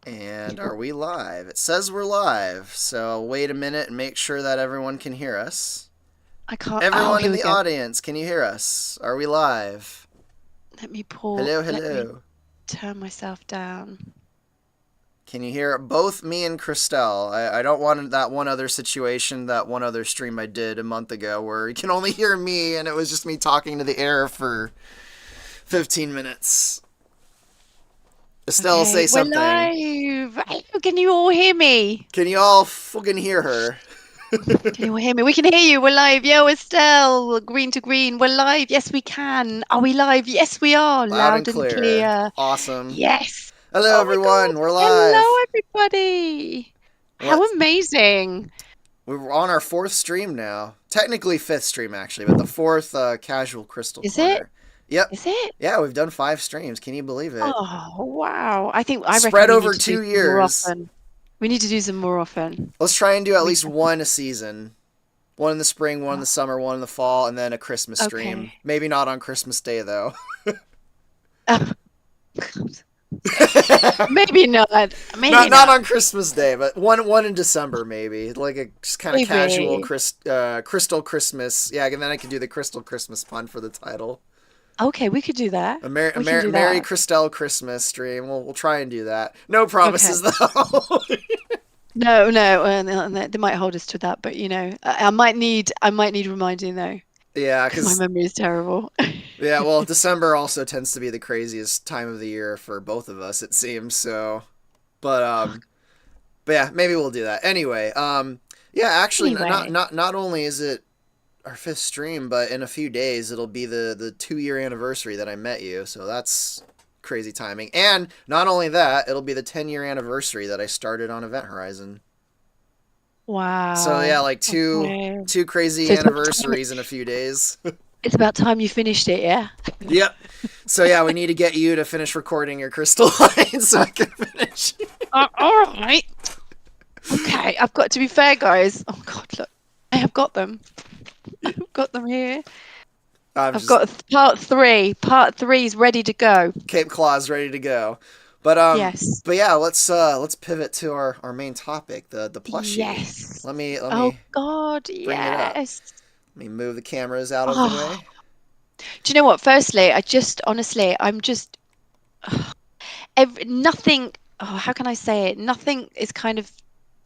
And are we live? It says we're live, so wait a minute and make sure that everyone can hear us. I can't. Oh, Everyone in here we the go. audience, can you hear us? Are we live? Hello, Let me hello. turn myself down. Can you hear both me and Krystelle? I don't want that one other situation, that one other stream I did a month ago where you can only hear me and it was just me talking to the air for 15 minutes. Estelle, Okay, say we're something. live. Hello, can you all hear me? Can you all fucking hear her? Can you all hear me? We can hear you. We're live. Yo, Estelle, green to green. We're live. Yes, we can. Are we live? Yes, we are. Loud and Loud and clear. clear. Awesome. Yes. Hello, Oh my God. everyone. We're live. Hello, everybody. How Let's. amazing. We're on our fourth stream now. Technically fifth stream actually, but the fourth casual Crystal Is it? Corner. Yep. Is it? Yeah, we've done 5 streams. Can you believe it? Oh, wow. I reckon Spread we over need to do two some more years. often. We need to do some more often. Let's try and do at We least one a season. One in the spring, one in the summer, one in the fall, and then a Christmas Okay. stream. Maybe not on Christmas Day though. Maybe not. not Maybe not not. on Christmas Day, but one in December maybe, like a just kind of casual Maybe. Crystal Christmas. Yeah, and then I could do the Crystal Christmas pun for the title. Okay, we could do that. We can do Merry that. Krystelle Christmas stream. We'll try and do that. No Okay. promises though. No, no, they might hold us to that, but I might need reminding though, Yeah, because my because memory is terrible. yeah, well, December also tends to be the craziest time of the year for both of us, it seems. So, but but yeah, maybe we'll do that anyway. Yeah, actually, Anyway, not only is it our fifth stream, but in a few days it'll be the 2 year anniversary that I met you. So that's crazy timing. And not only that, it'll be the 10 year anniversary that I started on Event Horizon. So yeah, wow. like Okay. two So crazy anniversaries in a few days. it's about time you finished it, yeah? Yep. So yeah, we need to get you to finish recording your crystal line so I can finish. All right. Okay, I've got to be fair, guys. Oh God, look, I have got them. I've got them here. I'm I've just got part three. Part three is ready to go. Cape Claws ready to go. But Yes. yeah, let's pivot to our main topic, the plushie. Yes. Let Oh me God, bring it up. yes. Let me move the cameras out of the Oh, way. do you know what? Firstly, I just honestly, I'm just nothing. Oh, how can I say it? Nothing is kind of.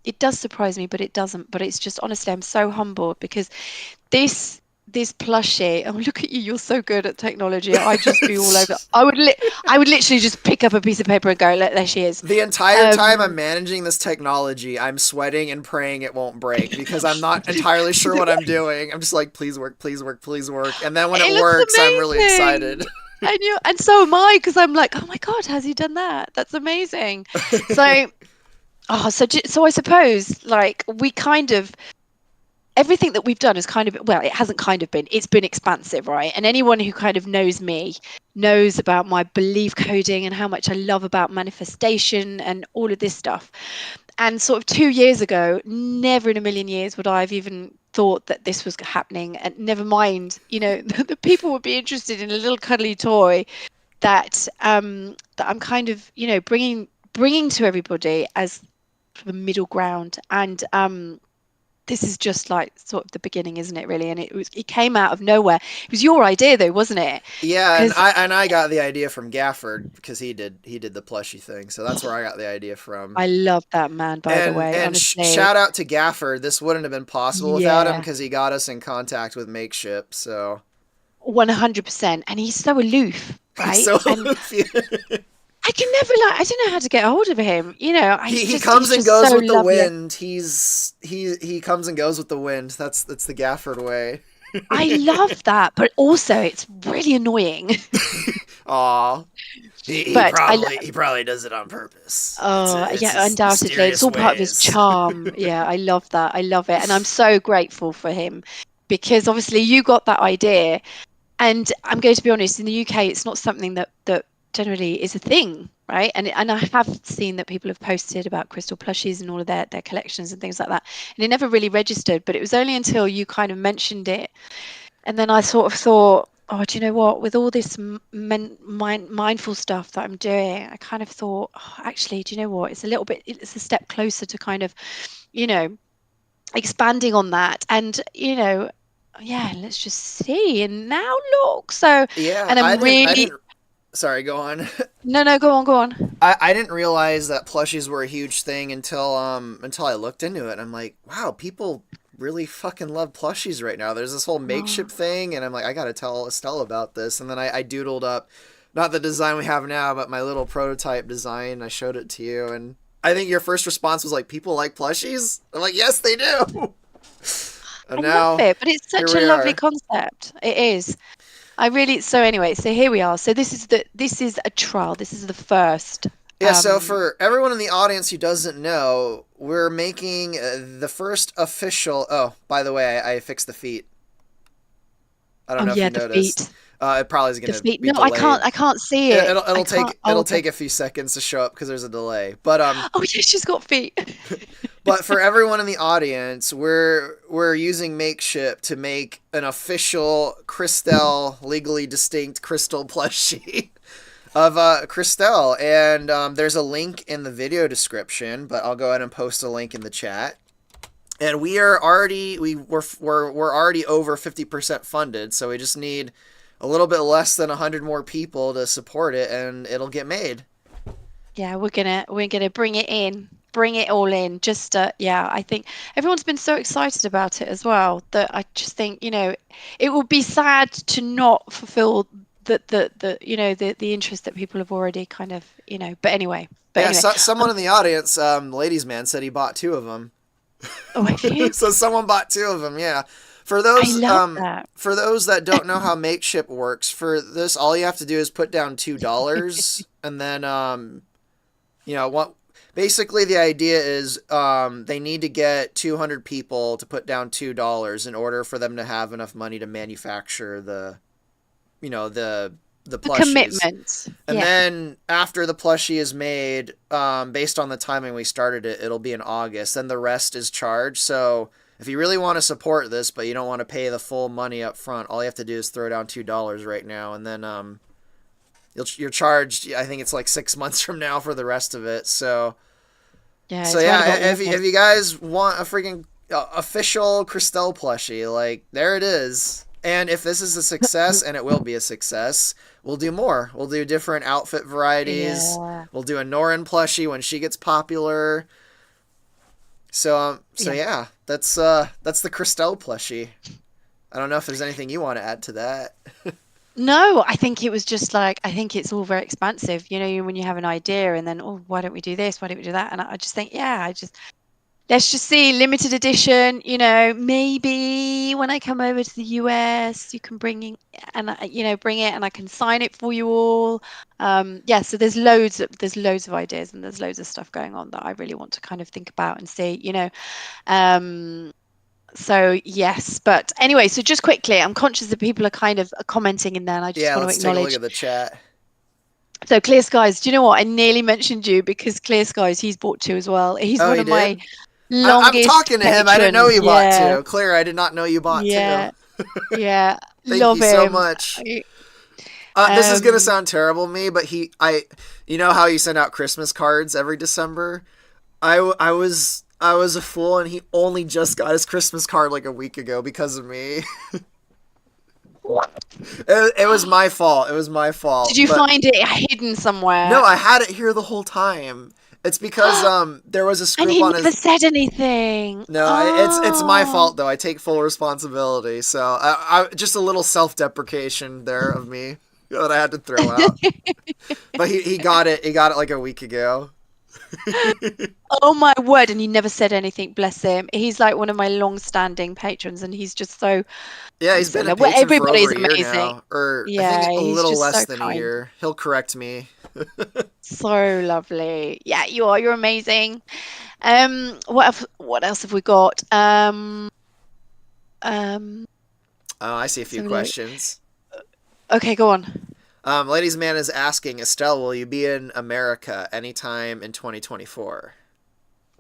It does surprise me, but it doesn't. But it's just honestly, I'm so humbled because this this plushie. Oh, look at you! You're so good at technology. I'd just be all over. I would literally just pick up a piece of paper and go, There she is." The entire time I'm Um, managing this technology, I'm sweating and praying it won't break because I'm not entirely sure what I'm doing. I'm just like, please work, please work, please work. And then when it It looks works, I'm really amazing. excited. And so am I, because I'm like, oh my God, has he done that? That's amazing. So, so I suppose like we kind of everything that we've done is kind of, well, it hasn't kind of been, it's been expansive, right? And anyone who kind of knows me knows about my belief coding and how much I love about manifestation and all of this stuff. And sort of 2 years ago, never in a million years would I have even thought that this was happening. And never mind, the people would be interested in a little cuddly toy that I'm kind of, bringing to everybody as the middle ground. And this is just like sort of the beginning, isn't it, really? And it came out of nowhere. It was your idea though, wasn't it? Yeah, and Because I got the idea from Gafford because he did the plushy thing. So that's where I got the idea from. I love that man, by the way, And honestly. shout out to Gafford. This wouldn't have been possible without him Yeah, because he got us in contact with Makeship. So 100%. And he's so aloof, he's right? so And I can never I don't know how to get a hold of him. he He's comes and just goes so with the lovely. wind. He comes and goes with the wind. That's the Gafford way. I love that, but also it's really annoying. Aw, But he probably does it on purpose. oh, It's yeah, his undoubtedly. It's mysterious all part of his ways. charm. Yeah, I love that. I love it. And I'm so grateful for him because obviously you got that idea. And I'm going to be honest, in the UK, it's not something that generally is a thing, right? And I have seen that people have posted about crystal plushies and all of their collections and things like that. And it never really registered, but it was only until you kind of mentioned it. And then I sort of thought, Oh, do you know what? With all this mindful stuff that I'm doing, I kind of thought, oh, actually, do you know what? It's a step closer to kind of, you know, expanding on that. And, yeah, let's just see. And now look. Yeah, And I'm I really, didn't. Sorry, go on. no, no, go on, go on. I didn't realize that plushies were a huge thing until I looked into it. And I'm like, wow, people really fucking love plushies right now. There's this whole makeshift Oh, thing, and I'm like, I gotta tell Estelle about this. And then I doodled up, not the design we have now, but my little prototype design. I showed it to you, and I think your first response was like, people like plushies. I'm like, yes, they do. And I love now it, but it's here such a we lovely are. concept. It is. I really, so anyway, so here we are. So this is a trial. This is the first. Yeah, so Um, for everyone in the audience who doesn't know, we're making the first official. Oh, by the way, I fixed the feet. I don't oh know if yeah, you the noticed. feet. It probably is The going to feet. be No, delayed. I can't see It, it. I it'll can't. take Oh, it'll okay. take a few seconds to show up because there's a delay. But Oh yeah, she's got feet. but for everyone in the audience, we're using Makeshift to make an official Krystelle legally distinct crystal plushie of Krystelle, and there's a link in the video description, but I'll go ahead and post a link in the chat. And we're already over 50% funded, so we just need a little bit less than 100 more people to support it, and it'll get made. Yeah, we're gonna bring it all in. Just yeah, I think everyone's been so excited about it as well that I just think, it would be sad to not fulfill the interest that people have already kind of, but Yeah, anyway, so, someone um, in the audience, ladies man, said he bought two of them. oh, have you? So someone bought two of them. Yeah, for I those love that. for those that don't know how Makeshift works, for this all you have to do is put down $2, and then what. Basically, the idea is they need to get 200 people to put down $2 in order for them to have enough money to manufacture the The plushies. commitment. And Yeah. then after the plushie is made, based on the timing we started it, it'll be in August. Then the rest is charged. So if you really want to support this, but you don't want to pay the full money up front, all you have to do is throw down $2 right now, and then you're charged. I think it's like 6 months from now for the rest of it. So Yeah, so it's around about yeah, if you August. guys want a freaking official Krystelle plushie, like there it is. And if this is a success, and it will be a success, we'll do more. We'll do different outfit varieties. Yeah. We'll do a Norin plushie when she gets popular. So Yeah. yeah, that's the Krystelle plushie. I don't know if there's anything you want to add to that. No, I think it was just like, I think it's all very expansive, when you have an idea and then, oh, why don't we do this? Why don't we do that? And I just think, yeah, let's just see limited edition, maybe when I come over to the US, you can bring in and, bring it and I can sign it for you all. Yeah, so there's loads of ideas and there's loads of stuff going on that I really want to kind of think about and see. Um, So yes, but anyway, so just quickly, I'm conscious that people are kind of commenting in there, and I just Yeah, want to let's take a look acknowledge. at the chat. So Clear Skies, do you know what? I nearly mentioned you because Clear Skies, he's bought two as well. He's Oh, one he of my did. I'm longest talking to him. I didn't know patrons. you bought Yeah, two. Claire, I did not know you bought two. yeah, yeah. Thank Love you so him. much. I- This is gonna Um, sound terrible to me, but you know how you send out Christmas cards every December? I was a fool, and he only just got his Christmas card like a week ago because of me. It was my fault. It was my did fault. you But find it hidden no, somewhere? I had it here the whole time. It's because there was a And script he on never his. said anything. No, it's my Oh. fault though. I take full responsibility. So just a little self deprecation there of me that I had to throw out. But he got it. He got it like a week ago. Oh my word, and he never said anything, bless him. He's like one of my long-standing patrons, and he's just so Yeah, he's he's so been a lovely. Well, patron for over everybody's a year amazing. now, or I think Yeah, a he's little just less so than a kind. year. He'll correct me. So lovely. Yeah, you are. You're amazing. What else have we got? Um, Oh, I see a few so look. questions. Okay, go on. Ladies Man is asking, Estelle, will you be in America anytime in 2024?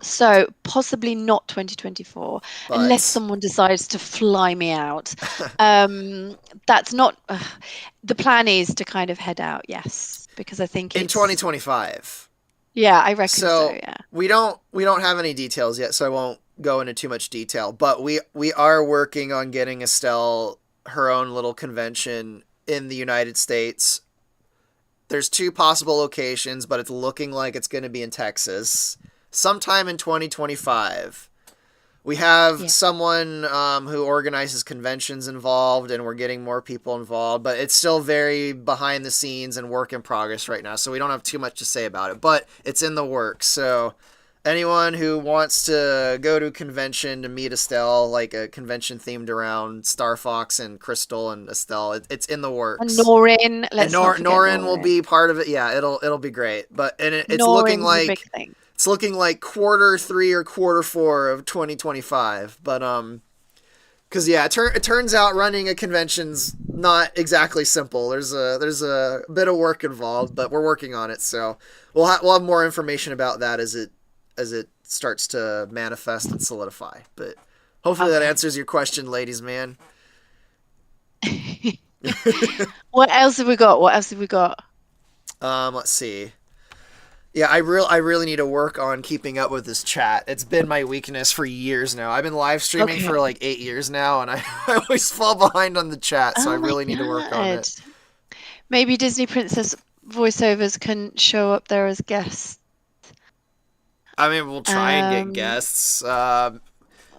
So possibly not 2024, unless but someone decides to fly me out. Um, that's not the plan is to kind of head out, yes, because I think in it's 2025. yeah, I reckon so, So yeah. we don't have any details yet, so I won't go into too much detail. But we are working on getting Estelle her own little convention in the United States. There's two possible locations, but it's looking like it's going to be in Texas sometime in 2025. We have Yeah. someone who organizes conventions involved, and we're getting more people involved, but it's still very behind the scenes and work in progress right now, so we don't have too much to say about it, but it's in the works. So anyone who wants to go to a convention to meet Estelle, like a convention themed around Star Fox and Krystelle and Estelle, it's in the And works. Norin, And let's not forget Norin will Norin. be part of it. Yeah, it'll be great. But it's looking Norin's a big like thing. quarter three or quarter four of 2025. But because yeah, it turns out running a convention's not exactly simple. There's a bit of work involved, but we're working on it. So we'll have more information about that as it starts to manifest and solidify. But hopefully that Okay. answers your question, ladies man. What else have we got? What else have we got? Let's see. Yeah, I really need to work on keeping up with this chat. It's been my weakness for years now. I've been live streaming for Okay. like 8 years now, and I always fall behind on the chat, so I Oh my really need to work on God. it. Maybe Disney Princess voiceovers can show up there as guests. I mean, we'll try and get Um, guests.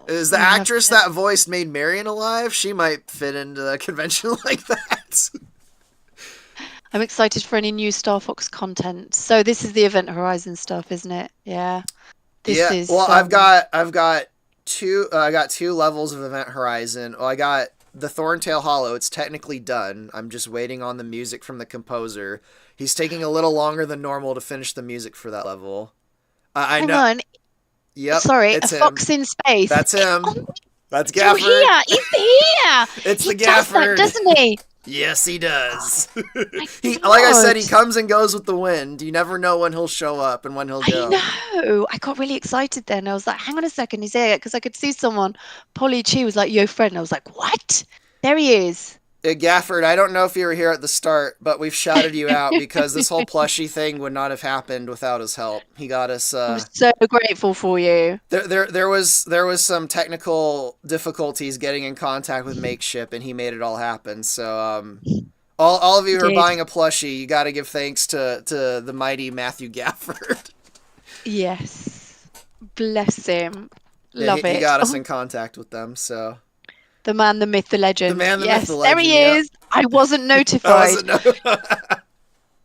Is the we have actress to. that voiced Maid Marian alive? She might fit into a convention like that. I'm excited for any new Star Fox content. So this is the Event Horizon stuff, isn't it? Yeah. This Yeah, well, is I got two levels of Event Horizon. Well, I got the Thorntail Hollow. It's technically done. I'm just waiting on the music from the composer. He's taking a little longer than normal to finish the music for that level. I hang know. on. Yep, Sorry, a it's him. fox in space. That's Oh, him. That's still Gafford. here. He's here. It's He the does that, Gafford. doesn't he? Yes, he Oh does. my He, like I God. said, he comes and goes with the wind. You never know when he'll show up and when he'll I go. know. I got really excited then. I was like, hang on a second, he's here. Because I could see someone, Polly Chi was like, yo, friend. I was like, what? There he is. Gafford, I don't know if you were here at the start, but we've shouted you out because this whole plushie thing would not have happened without his help. He got us. I'm so grateful for you. There was some technical difficulties getting in contact with Makeship, and he made it all happen. So all of He you who are did. buying a plushie, you got to give thanks to the mighty Matthew Gafford. Yes. Bless him. Yeah, Love he it. got us Oh, in contact with them. So the man, the myth, the the legend. man, the myth, the Yes, there legend. he Yep. is. I wasn't I notified. wasn't know.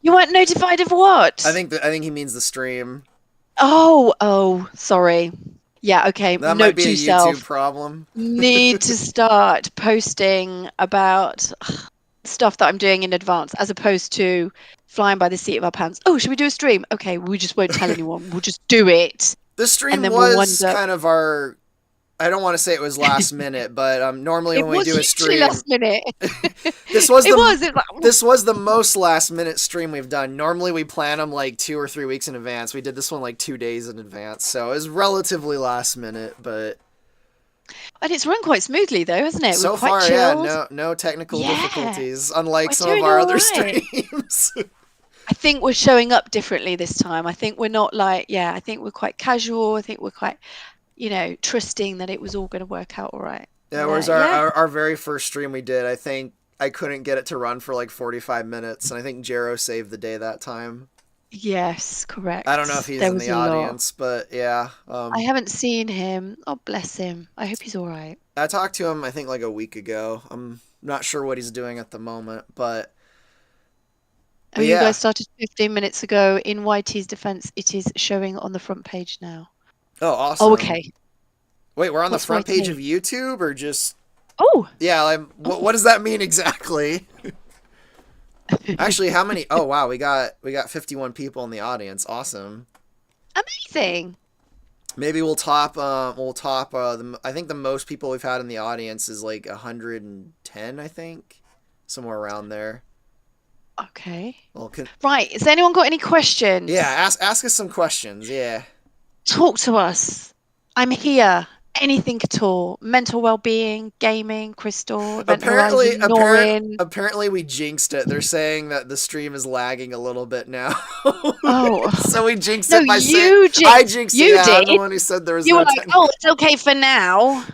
You weren't notified of what? I think he means the stream. Oh, sorry. Yeah, okay. That might Note be a to YouTube self. problem. Need to start posting about stuff that I'm doing in advance as opposed to flying by the seat of our pants. Oh, should we do a stream? Okay, we just won't tell anyone. We'll just do it. The And stream then we'll was wonder. kind of our. I don't want to say it was last minute, but normally It when we was do a hugely stream, last minute. this was It the was. It was like, this was the most last minute stream we've done. Normally we plan them like 2 or 3 weeks in advance. We did this one like 2 days in advance, so it was relatively last minute. But and it's run quite smoothly though, hasn't it? We're so quite far, yeah, chilled. no technical Yeah, difficulties, unlike we're some of doing our all other right. streams. I think we're showing up differently this time. I think we're not like, yeah, I think we're quite casual. I think we're quite, trusting that it was all going to work out all right. Yeah, But whereas yeah, our very first stream we did, I think I couldn't get it to run for like 45 minutes, and I think Jero saved the day that time. yes, I don't know if correct. he's There in was the a lot. audience, but yeah. I haven't seen him. Oh, bless him. I hope he's all right. I talked to him, I think, like a week ago. I'm not sure what he's doing at the moment, Oh, but you yeah. guys started 15 minutes ago. In YT's defense, it is showing on the front page now. Oh, Oh, awesome. okay. Wait, we're on the What's front page of YT? YouTube, or just Oh, yeah? Like, oh, what does that mean exactly? Actually, how many? Oh, wow, we got 51 people in the audience. Awesome. amazing. Maybe we'll top. I think the most people we've had in the audience is like 110. I think somewhere around there. Okay. Well, Right. Has anyone got any yeah. questions? Ask us some questions. Yeah. Talk to us. I'm here. Anything at all. Mental well-being, gaming, Krystelle, Event Apparently, Horizon, Norin. apparently we jinxed it. They're saying that the stream is lagging a little bit now. Oh, So we jinxed no, it by saying I jinxed it. you Yeah, I'm the did. one who said there was You were no like, technical. oh, it's okay for now.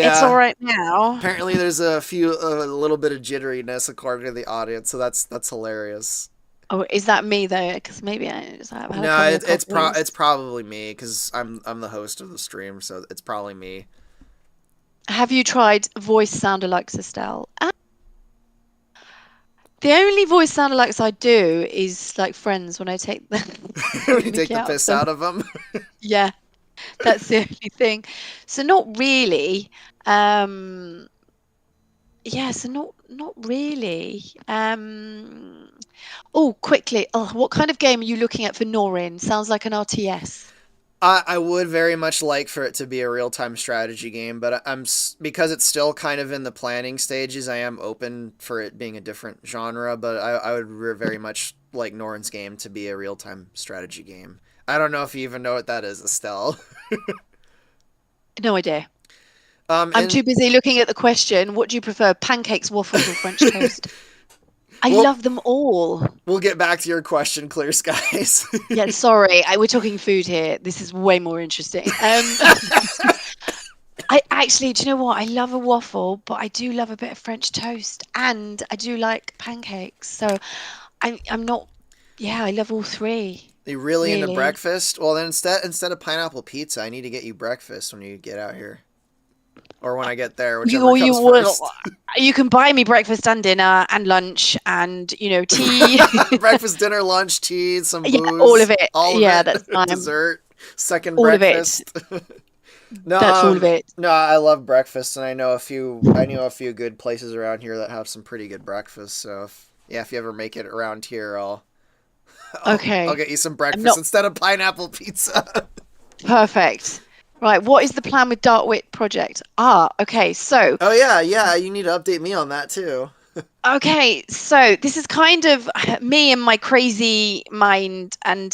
It's all Yeah. right now. Apparently there's a little bit of jitteriness according to the audience, so that's hilarious. Oh, is that me though? Because maybe I just have had a No, couple of coffees. it's probably me because I'm the host of the stream, so it's probably me. Have you tried voice sound like Krystelle? The only voice sound alikes I do is like Friends when I take When you the take mickey the out of piss them. out of them. Yeah, that's the only thing. So not really. Um, yeah, so not really. Oh, quickly. Oh, what kind of game are you looking at for Norin? Sounds like an RTS. I would very much like for it to be a real time strategy game, but because it's still kind of in the planning stages. I am open for it being a different genre, but I would very much like Norin's game to be a real time strategy game. I don't know if you even know what that is, Estelle. No idea. I'm And too busy looking at the question. What do you prefer, pancakes, waffles, or French toast? I we'll love them all. we'll get back to your question, Clear Skies. Yeah, sorry, we're talking food here. This is way more interesting. I actually, do you know what? I love a waffle, but I do love a bit of French toast, and I do like pancakes. So I'm not. Yeah, I love all three, You really into really. breakfast? Well, then instead of pineapple pizza, I need to get you breakfast when you get out here, or when I get there, You whichever or you comes will. first. You can buy me breakfast and dinner and lunch and tea. Breakfast, dinner, lunch, tea, some Yeah, all of booze, it. all of Yeah, that's it. fine. Dessert, second All of it. breakfast. No, That's all of it. no, I love breakfast, and I know a few good places around here that have some pretty good breakfast. So if you ever make it around here, I'll Okay. get you some I'm breakfast not instead of pineapple pizza. perfect. Right. What is the plan with Dartwit project? Okay. So Oh yeah, yeah, you need to update me on that too. Okay, so this is kind of me and my crazy mind, and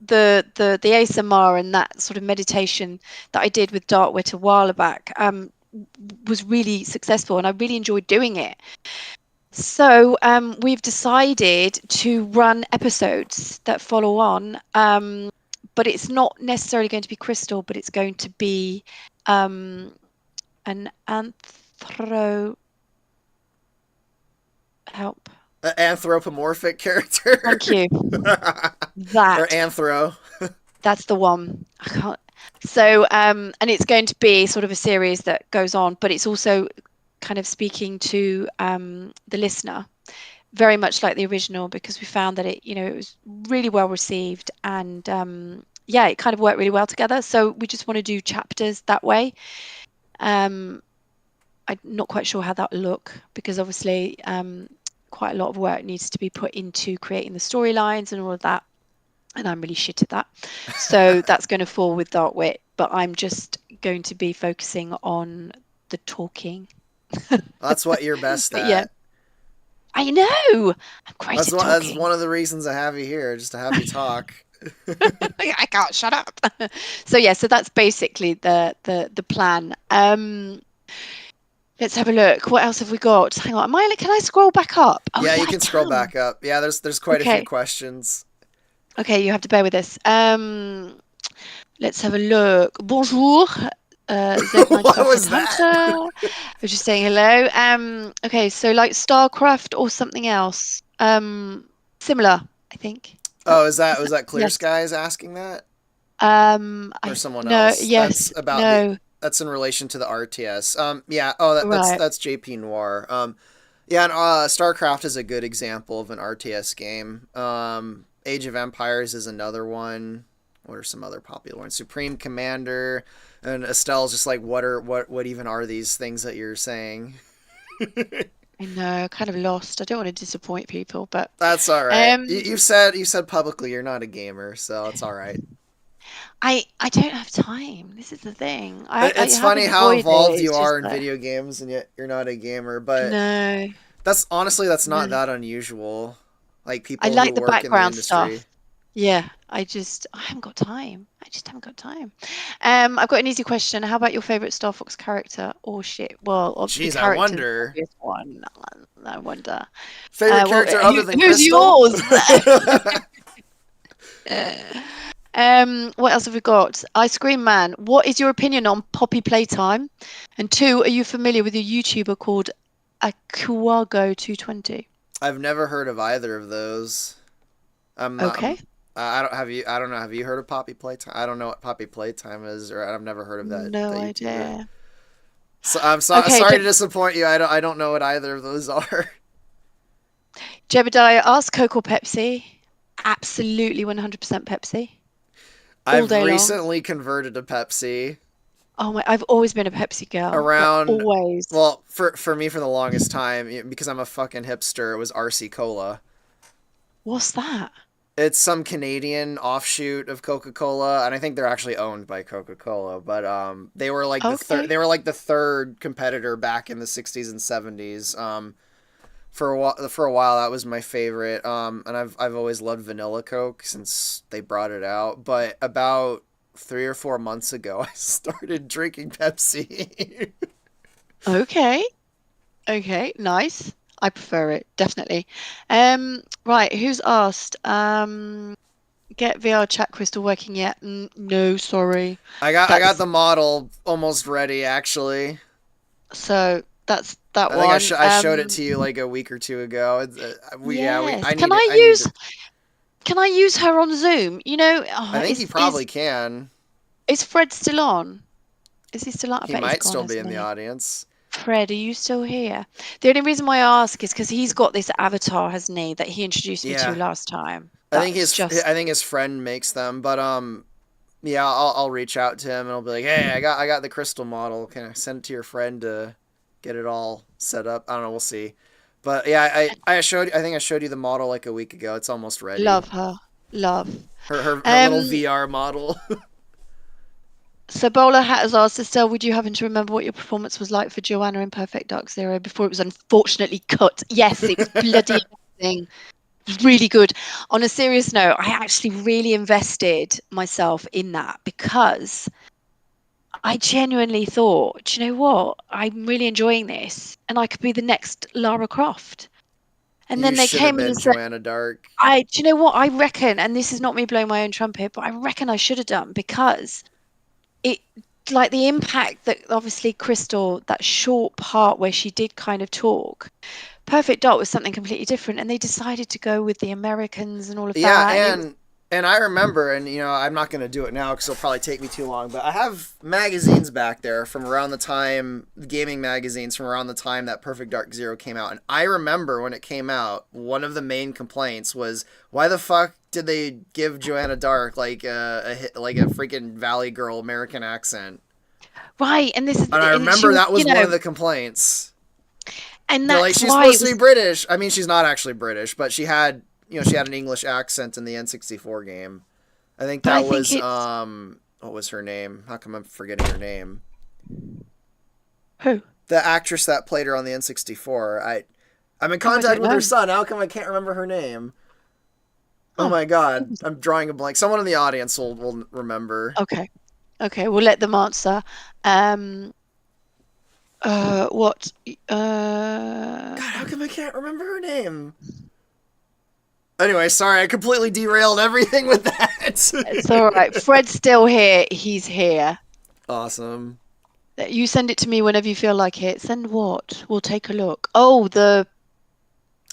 the ASMR and that sort of meditation that I did with Dartwit a while back was really successful, and I really enjoyed doing it. So we've decided to run episodes that follow on, but it's not necessarily going to be Krystelle, but it's going to be an anthro help. Anthropomorphic character. Thank you. Or That anthro. that's the one. I can't. So and it's going to be sort of a series that goes on, but it's also kind of speaking to the listener, very much like the original, because we found that it was really well received, and yeah, it kind of worked really well together. So we just want to do chapters that way. Um, I'm not quite sure how that will look, because obviously quite a lot of work needs to be put into creating the storylines and all of that, and I'm really shit at that. So that's going to fall with Darkwit, but I'm just going to be focusing on the talking. That's what you're best But yeah, at. I know I'm great at That's talking. one of the reasons I have you here, just to have you talk. I can't shut up. So yeah, so that's basically the plan. Let's have a look. What else have we got? Hang on. Can I scroll back up? Oh Yeah, yeah, you I can scroll can. back up. Yeah, there's quite a few Okay. questions. Okay, you have to bear with this. Let's have a look. Bonjour, What Z95 was that? Headhunter. I was just saying hello. Okay, so like StarCraft or something else. Similar, I think. Oh, is that was that Clear Yes. Skies asking that, or I someone no, else? yes, no, That's in relation to the RTS. Yeah. Oh, right. that's JP Noir. Yeah, and StarCraft is a good example of an RTS game. Age of Empires is another one. What are some other popular ones? Supreme Commander, and Estelle's just like, what even are these things that you're saying? I know, kind of lost. I don't want to disappoint people, but That's all right. um, You said publicly you're not a gamer, so it's all right. I don't have time. This is the thing. I It's funny haven't how avoided it. involved It's you just are in that video games, and yet you're not a gamer. I But know. that's honestly, that's No. not that unusual. Like I people who like the work in the background stuff. industry. Yeah, I haven't got time. I just haven't got time. I've got an easy question. How about your favorite Star Fox character or shit? Well, the Jeez, I character's the wonder. obvious one. I wonder. Favorite Well, character other than who's Krystelle? yours? What else have we got? Ice Cream Man. What is your opinion on Poppy Playtime? And two, are you familiar with a YouTuber called Akuago220? I've never heard of either of those. I'm not. Okay. I don't have you. I don't know. Have you heard of Poppy Playtime? I don't know what Poppy Playtime is, or I've never heard of that No YouTuber. idea. So I'm Okay, sorry to disappoint you. I don't know what either of those are. Jebediah, ask Coke or Pepsi. Absolutely 100% Pepsi. All I've day long. recently converted to Pepsi Oh my, I've always been a Pepsi girl. Like around. always. Well, for me for the longest time because I'm a fucking hipster. It was RC Cola. What's that? It's some Canadian offshoot of Coca-Cola, and I think they're actually owned by Coca-Cola. But they were like the third. Okay. They were like the third competitor back in the '60s and '70s. For a while, that was my favorite. And I've always loved vanilla Coke since they brought it out. But about 3 or 4 months ago, I started drinking Pepsi. Okay. Okay. Nice. I prefer it, definitely. Right, who's asked? Get VR chat crystal working yet? No, sorry. I got That's the model almost ready actually. that's that I think one. I showed it to you like a week or two ago. We Yes. I need it. I need to. Can I use her on Zoom? I think you probably can. Is Fred still on? Is he still on? I He bet he's might gone, still be hasn't in the he? audience. Fred, are you still here? The only reason why I ask is because he's got this avatar, hasn't he, that he introduced me to Yeah, last time. That's just I think his friend makes them, but yeah, I'll reach out to him and I'll be like, hey, I got the crystal model. Can I send it to your friend to get it all set up? I don't know. We'll see. But yeah, I think I showed you the model like a week ago. It's almost ready. love her. Love. Her little Um, VR model. so Bowler Hat has asked Estelle, would you happen to remember what your performance was like for Joanna in Perfect Dark Zero before it was unfortunately cut? Yes, it was bloody amazing. Really good. On a serious note, I actually really invested myself in that because I genuinely thought, do you know what? I'm really enjoying this and I could be the next Lara Croft. And You then they should have came in been and said, Joanna Dark. do you know what? I reckon, and this is not me blowing my own trumpet, but I reckon I should have done because it, like the impact that obviously Krystelle, that short part where she did kind of talk, Perfect Dark was something completely different. And they decided to go with the Americans and all of Yeah, that. And it was, and I remember, and I'm not gonna do it now because it'll probably take me too long. But I have magazines back there from around the time, gaming magazines from around the time that Perfect Dark Zero came out, and I remember when it came out, one of the main complaints was why the fuck did they give Joanna Dark like like a freaking Valley Girl American accent? right. And this is, And I and she remember was, that was one of the complaints. and They're like, that's she's why it supposed to was, be British. I mean, she's not actually British, but she had an English accent in the N64 game. I think but I that think was it's, what was her name? How come I'm forgetting her name? who? The actress that played her on the N64. I'm in Oh, I contact don't with her know. son. How come I can't remember her name? Oh Oh, my god, I'm drawing a blank. Someone in the audience will remember. okay. Okay, we'll let them answer. Um, what? God, how come I can't remember her name? Anyway, sorry, I completely derailed everything with It's that. all right. Fred's still here. He's here. Awesome. You send it to me whenever you feel like it. Send what? We'll take a look. Oh, the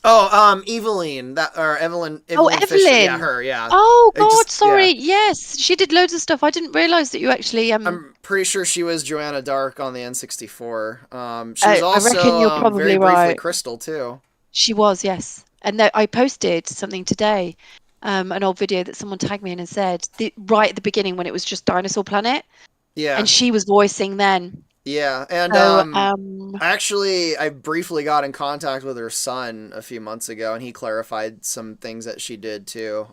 Oh, Eveline, that or oh, Evelyn Fisher. Yeah, Evelyn. her. Yeah, Oh it God, just yeah. sorry. Yes, she did loads of stuff. I didn't realize that you actually I'm pretty sure she was Joanna Dark on the N64. She was I reckon also you're very probably briefly right. Krystelle too. She was, yes. And I posted something today, an old video that someone tagged me in and said right at the beginning when it was just Dinosaur Planet, and Yeah, she was voicing then. Yeah, and So, I briefly got in contact with her son a few months ago, and he clarified some things that she did too.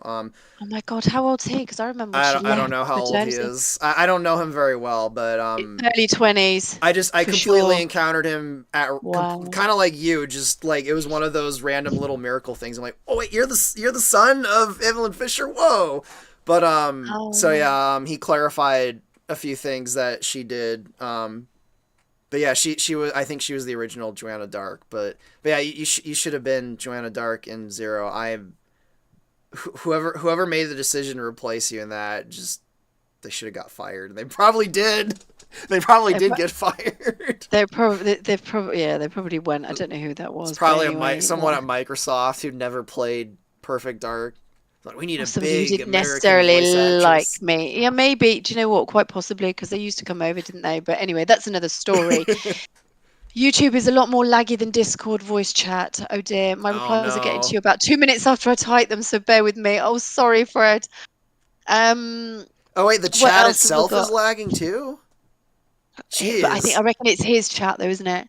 oh my God, how old's he? Because I remember when she I don't left know how old he maternity. is. I don't know him very well, but Early 20s, I for completely sure. encountered him at Wow. kind of like you, just like it was one of those random little miracle things. I'm like, oh wait, you're the son of Evelyn Fisher. Whoa! But so Oh, yeah, he clarified a few things that she did. But yeah, she was. I think she was the original Joanna Dark. But yeah, you should have been Joanna Dark in Zero. Whoever made the decision to replace you in that, just they should have got fired. And they probably did. They probably they did get fired. they probably went. I don't know who that It's was, but probably anyway, someone at Microsoft who'd never played Perfect Dark. Like, we need or a somebody who big didn't American voice necessarily like actress. me. Yeah, maybe. Do you know what? Quite possibly, because they used to come over, didn't they? But anyway, that's another story. YouTube is a lot more laggy than Discord voice chat. Oh dear, my Oh replies are getting to no. you about 2 minutes after I type them, so bear with me. Oh, sorry, Fred. Um, Oh wait, the what chat else have we itself is got? lagging too. But I Jeez. reckon it's his chat though, isn't it?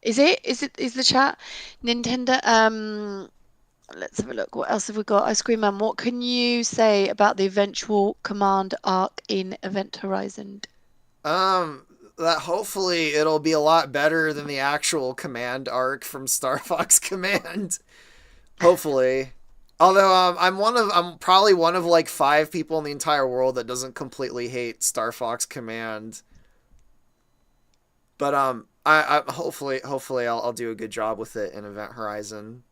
Is it? Is the chat Nintendo? Let's have a look. What else have we got? Ice Cream Man, what can you say about the eventual command arc in Event Horizon? Um, that hopefully it'll be a lot better than the actual command arc from Star Fox Command. Hopefully. Although I'm probably one of like 5 people in the entire world that doesn't completely hate Star Fox Command. But I hopefully I'll do a good job with it in Event Horizon.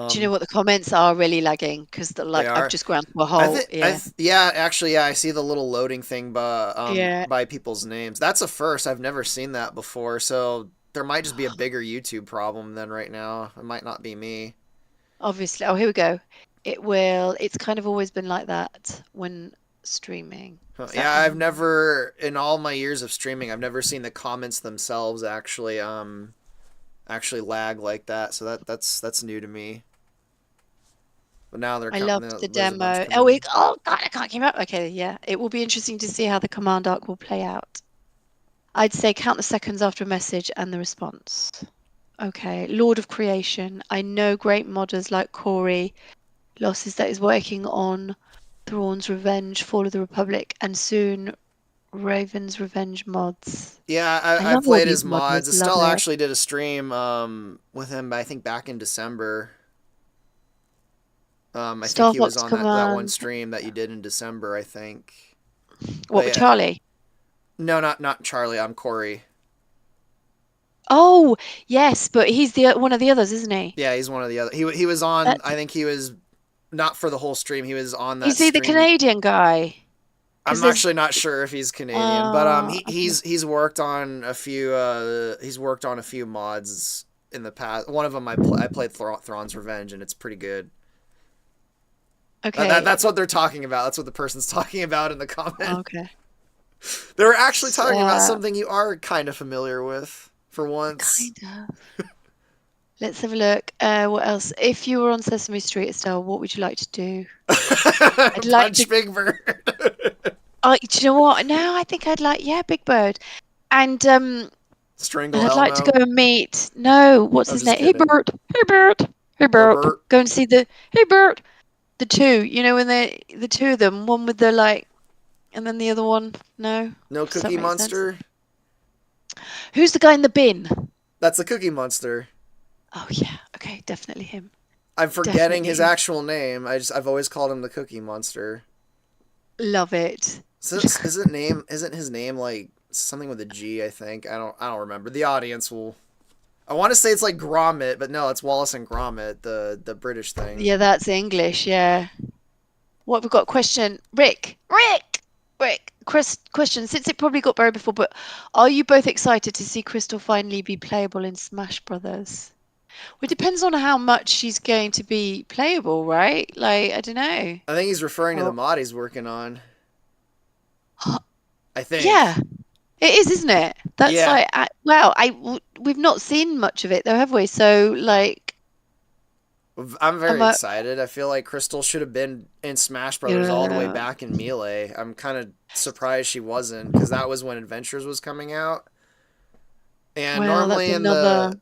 Do you know Um, what the comments are really lagging? Because they I've are. just ground to a halt. Yeah. Yeah, actually, yeah, I see the little loading thing Yeah. by people's names. That's a first. I've never seen that before. So there might just be a bigger YouTube problem than right now. It might not be me. Obviously. Oh, here we go. It's kind of always been like that when streaming. Huh, Is that yeah, I've never in all my years of streaming, I've never seen the comments themselves actually lag like that. So that's new to me. But now I loved the there's a bunch demo. coming in. Oh God, I can't keep up. Okay, yeah. It will be interesting to see how the command arc will play out. I'd say count the seconds after a message and the response. Okay, Lord of Creation. I know great modders like Corey Losses that is working on Thrawn's Revenge, Fall of the Republic, and soon Raven's Revenge mods. Yeah, I I love all played these his mods. modders. Love Estelle it. actually did a stream with him, I think back in December. I think Star he was Fox on that one Command. stream that you did in December, I think. What But with yeah, Charlie? no, not Charlie. I'm Corey. Oh, yes, but he's the one of the others, isn't he? Yeah, he's one of the other. He was on. That's I think he was not for the whole stream. He was on that Is he the stream. Canadian guy? Because I'm there's actually not sure if he's Canadian, but okay. he's worked on a few mods in the past. One of them I played Thrawn's Revenge, and it's pretty good. Okay. That's what they're talking about. That's what the person's talking about in the comment. Okay. They were actually talking about So, something you are kind of familiar with for once. kind of. Let's have a look. What else? If you were on Sesame Street, Estelle, what would you like to do? I'd like to. Punch Big Bird. Do you know what? No, I think I'd like, yeah, Big Bird. And Strangle I'd like to Elmo. go and meet. No, what's I'm his just name? Hey kidding. Bert. Hey Bert. Hey Or Bert. Bert. Go and see the. Hey Bert. The two. You know when the two of them, one with the like, and then the other one. No. No Does that Cookie make sense? Monster. Who's the guy in the bin? That's the Cookie Monster. Oh yeah. Okay, definitely him. I'm forgetting Definitely his him. actual name. I've always called him the Cookie Monster. Love it. Isn't his name like something with a G, I think. I don't remember. The audience will I want to say it's like Gromit, but no, it's Wallace and Gromit, the British thing. Yeah, that's English. Yeah. What have we got? Question. Rick. Question. Since it probably got buried before, but are you both excited to see Krystelle finally be playable in Smash Brothers? Well, it depends on how much she's going to be playable, right? Like, I don't know. I think he's referring to the Oh, mod he's working on. I yeah, think. it is, isn't it? That's Yeah. like, wow. We've not seen much of it though, have we? So, like, I'm am very I? excited. I feel like Krystelle should have been in Smash Brothers all the way Yeah. back in Melee. I'm kind of surprised she wasn't because that was when Adventures was coming out. And Well, that's another.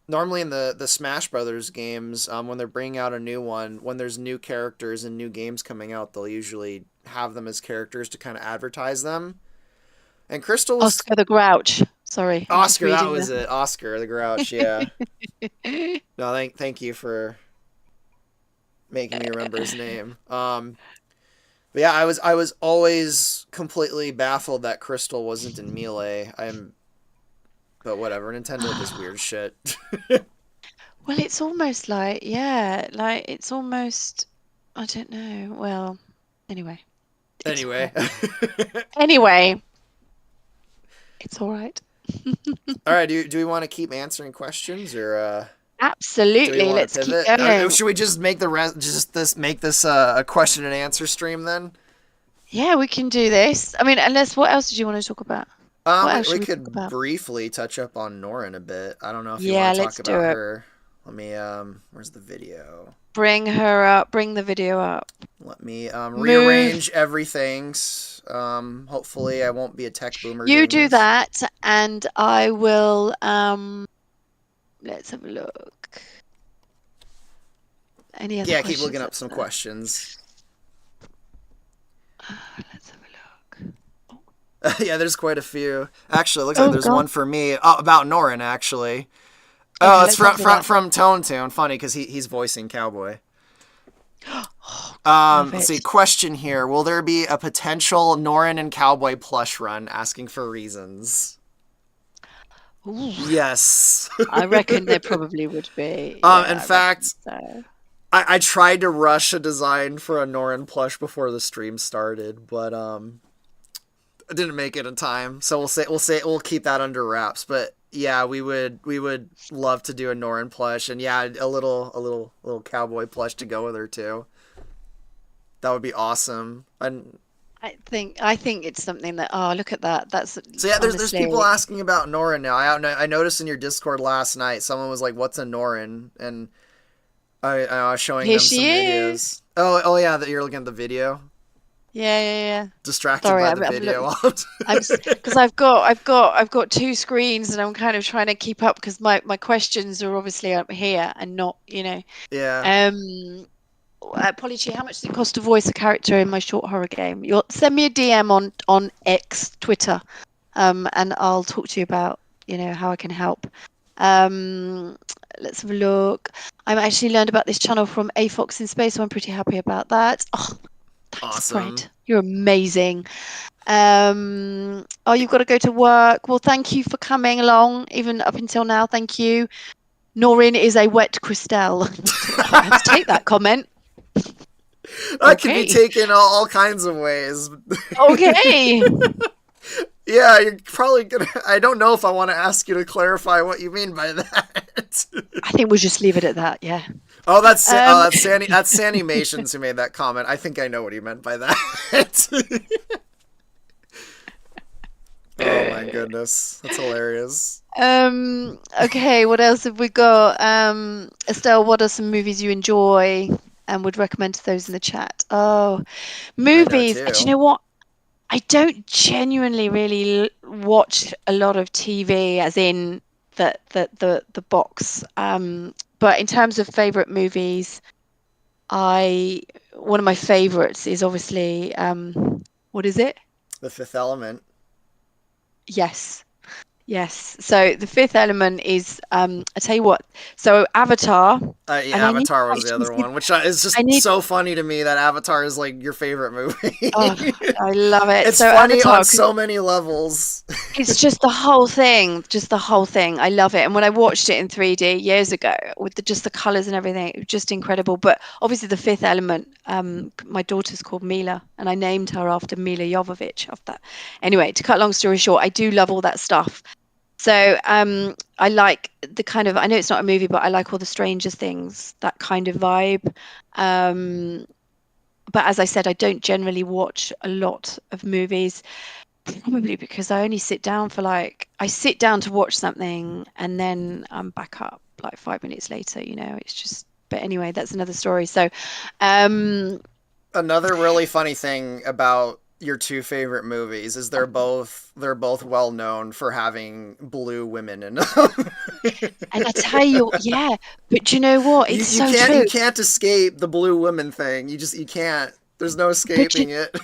normally in the Smash Brothers games, when they're bringing out a new one, when there's new characters and new games coming out, they'll usually have them as characters to kind of advertise them. And Krystelle was Oscar the Grouch. Sorry, I'm just Oscar. That reading was it. Oscar the Grouch. Yeah. the. No, thank you for making me remember his name. But yeah, I was always completely baffled that Krystelle wasn't in Melee. But whatever. Nintendo does weird shit. Well, it's almost like, yeah, like it's almost, I don't know. Well, anyway, it's all Anyway. right. Anyway, it's all right. All right, do we want to keep answering questions or do we Absolutely. want to Let's keep pivot? going. Should we just make the rest just this make this a question and answer stream then? Yeah, we can do this. I mean, unless, what else did you want to talk about? What else We should we talk could about? briefly touch up on Norin a bit. I don't know if you Yeah, want to talk let's do about it. her. Let me where's the video? Bring her up. Bring the video up. Let me Move. rearrange everything. Hopefully I won't be a tech boomer You doing do this. that, and I will, let's have a look. Any other Yeah, keep looking questions? up some questions. Let's have a look. Yeah, there's quite a few. Actually, it looks like Oh there's God. one for me about Norin actually. Oh, Okay, it's let's answer that. from Tone Tune. Funny because he's voicing Cowboy. Oh God, love Let's see. it. Question here: will there be a potential Norin and Cowboy plush run? Asking for reasons. Ooh, Yes. I reckon there probably would be. Yeah, In I reckon fact, so. I tried to rush a design for a Norin plush before the stream started, but I didn't make it in time. So we'll keep that under wraps. But yeah, we would love to do a Norin plush, and yeah, a little cowboy plush to go with her too. That would be awesome. And I think it's something that, oh, look at that. That's so yeah, there's people honestly. asking about Norin now. I noticed in your Discord last night, someone was like, "What's a Norin?" And I was showing Here them she some is. videos. Oh yeah, that you're looking at the video. Yeah, yeah, yeah. Distracted Sorry, by the I'm video. I'm because I've got two screens and I'm kind of trying to keep up because my questions are obviously up here and not, you know. Yeah, Um, Polychi, how much does it cost to voice a character in my short horror game? You'll send me a DM on X, Twitter, and I'll talk to you about, you know, how I can help. Um, let's have a look. I'm actually learned about this channel from A Fox in Space, so I'm pretty happy about that. Oh, thanks, Fred. awesome. You're amazing. Oh, you've got to go to work. Well, thank you for coming along, even up until now. Thank you. Norrin is a wet Krystelle. I have to take that comment. That could be Okay. taken all kinds of ways. Okay. Yeah, you're probably gonna. I don't know if I want to ask you to clarify what you mean by that. I think we'll just leave it at that. Yeah. Oh, Um, That's Sanimations who made that comment. I think I know what he meant by that. Oh my goodness, that's hilarious. okay, what else have we got? Estelle, what are some movies you enjoy and would recommend to those in the chat? Oh, I know movies. Do you too. know what? I don't genuinely really watch a lot of TV, as in the box. But in terms of favorite movies, I one of my favorites is obviously what is it? The Fifth Element. Yes. Yes. So the fifth element is I tell you what. So Avatar, and Yeah, I need Avatar to was the actually other see. one, which is I just need. so funny to me that Avatar is like your favorite Oh, movie. I love it. It's So funny on Avatar, so many levels. it's just the whole thing, just the whole thing. I love it. And when I watched it in 3D years ago with just the colors and everything, it was just incredible. But obviously, the fifth element, my daughter's called Mila, and I named her after Mila Jovovich. Of that. Anyway, to cut a long story short, I do love all that stuff. So I like the kind of, I know it's not a movie, but I like all the Stranger Things, that kind of vibe. Um, but as I said, I don't generally watch a lot of movies. Probably because I only sit down for like I sit down to watch something and then I'm back up like 5 minutes later, you know, it's just but anyway, that's another story. So um Another really funny thing about your two favorite movies is they're both well known for having blue women in them. And I tell you, yeah, but do you know what? you It's you so can't you true. can't escape the blue women thing. You can't. There's no But you, escaping it.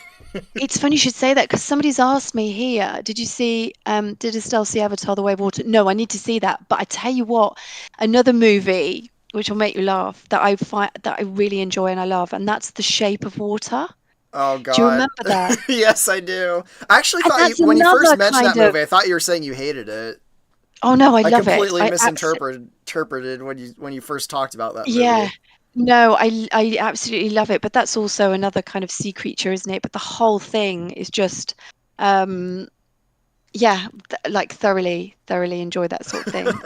it's funny you should say that because somebody's asked me here, did Estelle see Avatar: The Way of Water? No, I need to see that. But I tell you what, another movie which will make you laugh that I really enjoy and I love, and that's The Shape of Water. Oh Do you God. remember that? Yes, I do. I actually And thought you that's when you first another mentioned that kind of, movie, I thought you were saying you hated it. oh no, I I love it. completely I absolutely, misinterpreted when you first talked about that yeah. movie. No, I absolutely love it. But that's also another kind of sea creature, isn't it? But the whole thing is just, um, yeah, like thoroughly enjoy that sort of thing.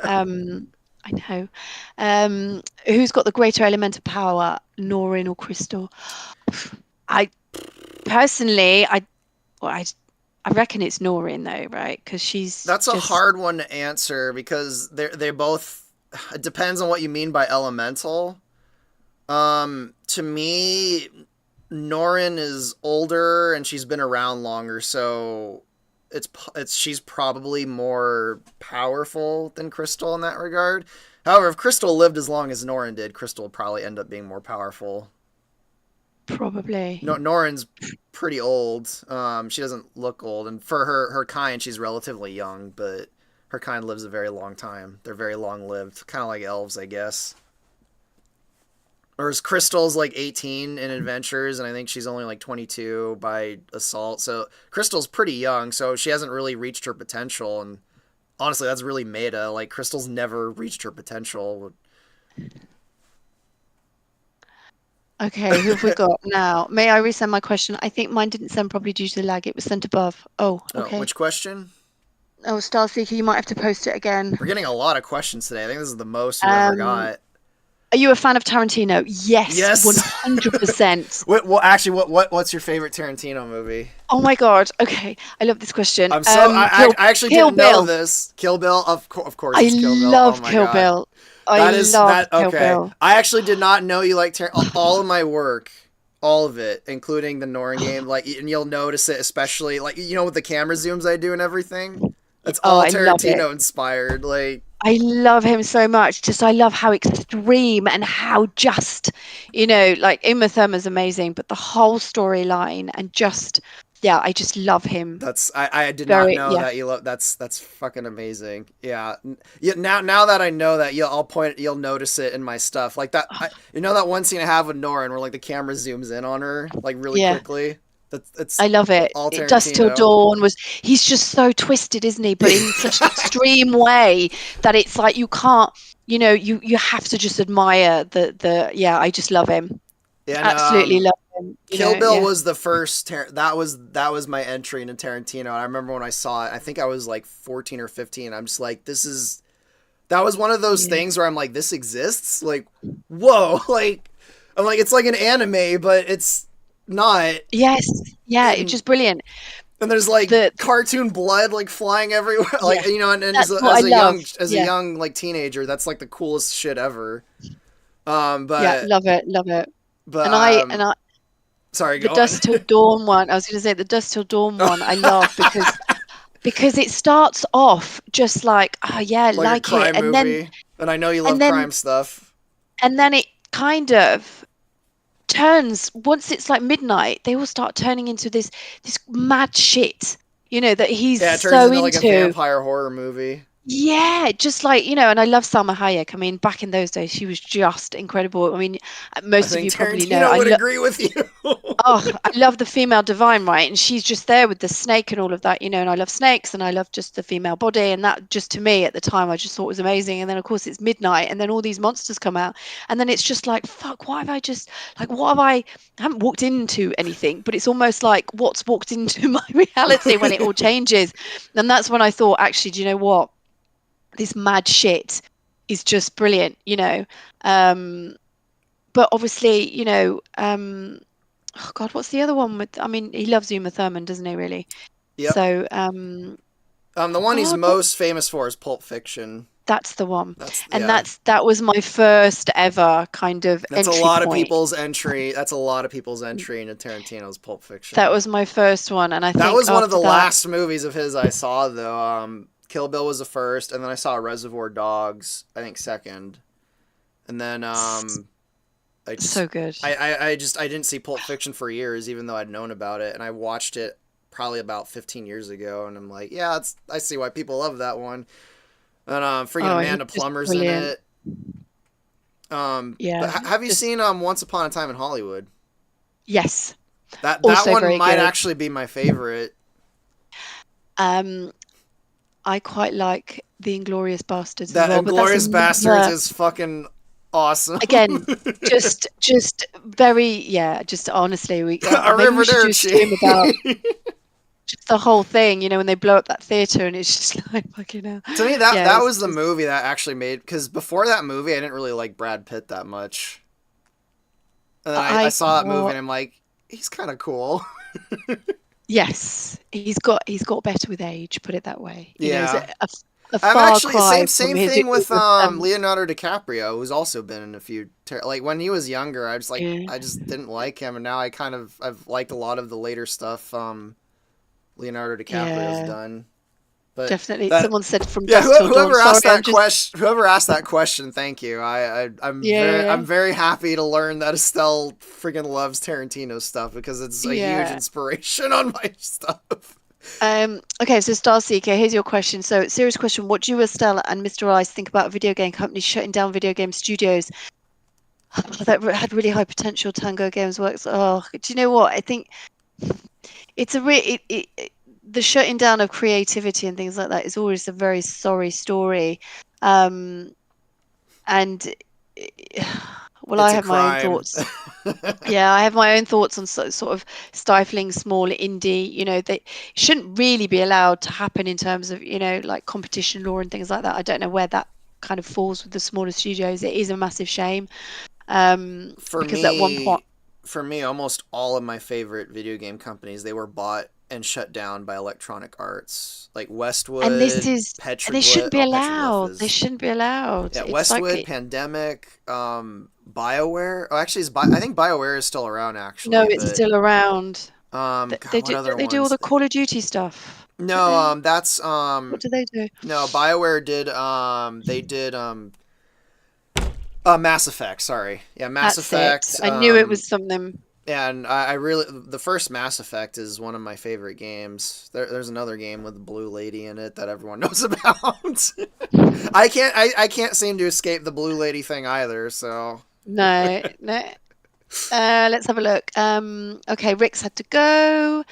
I know. Who's got the greater elemental power, Norrin or Krystelle? I personally, well, I reckon it's Norrin though, right? Because she's That's a just hard one to answer because they both. It depends on what you mean by elemental. To me, Norin is older and she's been around longer, so it's she's probably more powerful than Krystelle in that regard. However, if Krystelle lived as long as Norin did, Krystelle would probably end up being more powerful. No, probably. Norin's pretty old. She doesn't look old, and for her kind, she's relatively young, but her kind lives a very long time. They're very long lived, kind of like elves, I guess. Or is Krystle's like 18 in Adventures, and I think she's only like 22 by Assault. So Krystle's pretty young, so she hasn't really reached her potential. And honestly, that's really meta. Like Krystle's never reached her potential. Okay, who have we got now? May I resend my question? I think mine didn't send properly due to the lag. It was sent above. Oh, Oh, okay. which question? Oh, Starseeker, you might have to post it again. We're getting a lot of questions today. I think this is the most we've ever Um, got. are you a fan of Tarantino? Yes, Yes. 100%. Well, actually, what's your favorite Tarantino movie? Oh my God. Okay, I love this question. I'm so I actually Kill didn't know Bill. this. Kill Bill, of course, I it's Kill Bill. Oh love my Kill god, Bill. I that is love that. Kill Okay, Bill. I actually did not know you like all of my work, all of it, including the Norn game. Like, and you'll notice it, especially like with the camera zooms I do and everything. That's Oh, all I love it. Tarantino inspired. Like, I love him so much. Just I love how extreme and how just, like Uma Thurman's amazing, but the whole storyline and just, yeah, I just love him. I did not Very, know yeah. that you love. That's fucking amazing. Yeah. Yeah. Now that I know that, you'll notice it in my stuff. Like that. That one scene I have with Nora, and where like the camera zooms in on her like really Yeah, quickly. It's I love it. all Dusk Till Tarantino. Dawn he's just so twisted, isn't he? But in such an extreme way that it's like you can't, you have to just admire yeah, I just love him. And Absolutely love him, Kill Bill yeah. was the first. That was my entry into Tarantino. And I remember when I saw it. I think I was like 14 or 15. I'm just like, this is. That was one of those Yeah. things where I'm like, this exists. Like, whoa! Like, I'm like, it's like an anime, but it's not. Yes, yeah, it's And just brilliant. there's like The cartoon blood like flying everywhere. Like, Yeah, and that's what I love. as a Yeah, young like teenager, that's like the coolest shit ever. yeah, But love it, love it. but And I sorry, the go on. Dusk Till Dawn one, I was going to say the Dusk Till Dawn one, I love because it starts off just like, oh yeah, Like a like it, crime movie, and I know you and love then crime stuff. and then it kind of turns once it's like midnight, they all start turning into this mad shit, that he's Yeah, it turns so into like a into. vampire horror movie. Yeah, just like, and I love Salma Hayek. I mean, back in those days, she was just incredible. I mean, I most of think you probably know. Tarantino would agree with you. Oh, I love the female divine, right? And she's just there with the snake and all of that, and I love snakes and I love just the female body. And that just to me at the time, I just thought was amazing. And then, of course, it's midnight and then all these monsters come out. And then it's just like, fuck, why have I just, like, what have I haven't walked into anything, but it's almost like what's walked into my reality when it all changes. And that's when I thought, actually, do you know what? This mad shit is just brilliant. Um, but obviously, oh God, what's the other one with? I mean, he loves Uma Thurman, doesn't he? Really? Yep. So, The oh one he's God, what? most famous for is Pulp Fiction. That's the one. That's And yeah. that was my first ever kind of That's a entry lot of point. people's entry. That's a lot of people's entry into Tarantino's Pulp That Fiction. was my first one, and I That think was one of after the that, last movies of his I saw though. Kill Bill was the first, and then I saw Reservoir Dogs. I think second, and then s- I just so good. I didn't see Pulp Fiction for years, even though I'd known about it, and I watched it probably about 15 years ago, and I'm like, yeah, I see why people love that one. And freaking Oh, he's Amanda just Plummer's in brilliant. it. But Yeah, have you just seen Once Upon a Time in Hollywood? yes, That also one very might good. actually be my favorite. Um, I quite like the Inglorious Bastards as That well, but that's Inglorious Bastards another, is fucking awesome. again, just very, yeah, just honestly, maybe we should do a Arrivederci. stream about just the whole thing, when they blow up that theater and it's just like fucking hell. To me, that Yeah, that it's was the just movie that actually made, because before that movie, I didn't really like Brad Pitt that much, and then I I saw that movie quite and I'm like, he's kind of cool. yes, he's got better with age, put it that way. It's Yeah. a I'm far actually cry from same his thing with earlier Leonardo DiCaprio, who's also been in a few like when he was younger, yeah, I just didn't like him, and now I've liked a lot of the later stuff Leonardo DiCaprio's yeah, done. But definitely. that Someone said from yeah, dusk till dawn. Sorry, I'm just whoever asked that question, thank you. yeah, I'm very happy to learn that Estelle freaking loves Tarantino stuff because it's a huge yeah. inspiration on my stuff. Okay, so Starseeker, here's your question. So, serious question. What do you, Estelle, and Mr. Rice think about video game companies shutting down video game studios that had really high potential? Tango Games Works. Oh, do you know what? I think it's a the shutting down of creativity and things like that is always a very sorry story. Um, and well, I It's a have my own crime. thoughts. Yeah, I have my own thoughts on sort of stifling small indie. They shouldn't really be allowed to happen in terms of, like competition law and things like that. I don't know where that kind of falls with the smaller studios. It is a massive shame. for Because at one point, me, for me, almost all of my favorite video game companies they were bought and shut down by Electronic Arts, like and Westwood, they Petroglyph. shouldn't be Oh, Petroglyph allowed. They is shouldn't be allowed. yeah, It's like, Westwood, Pandemic, BioWare. Oh, actually, I think BioWare is still around no, actually, it's but still around. They God, what do, other don't they do all ones? the Call of Duty stuff? Don't No, they? that's What do they do? no, BioWare did they did Mass Effect. Sorry, yeah, Mass That's it. Effect. I knew it was something. And I really the first Mass Effect is one of my favorite games. There's another game with the blue lady in it that everyone knows about. I can't seem to escape the blue lady thing either. So No, no. Let's have a look. Okay, Rick's had to go.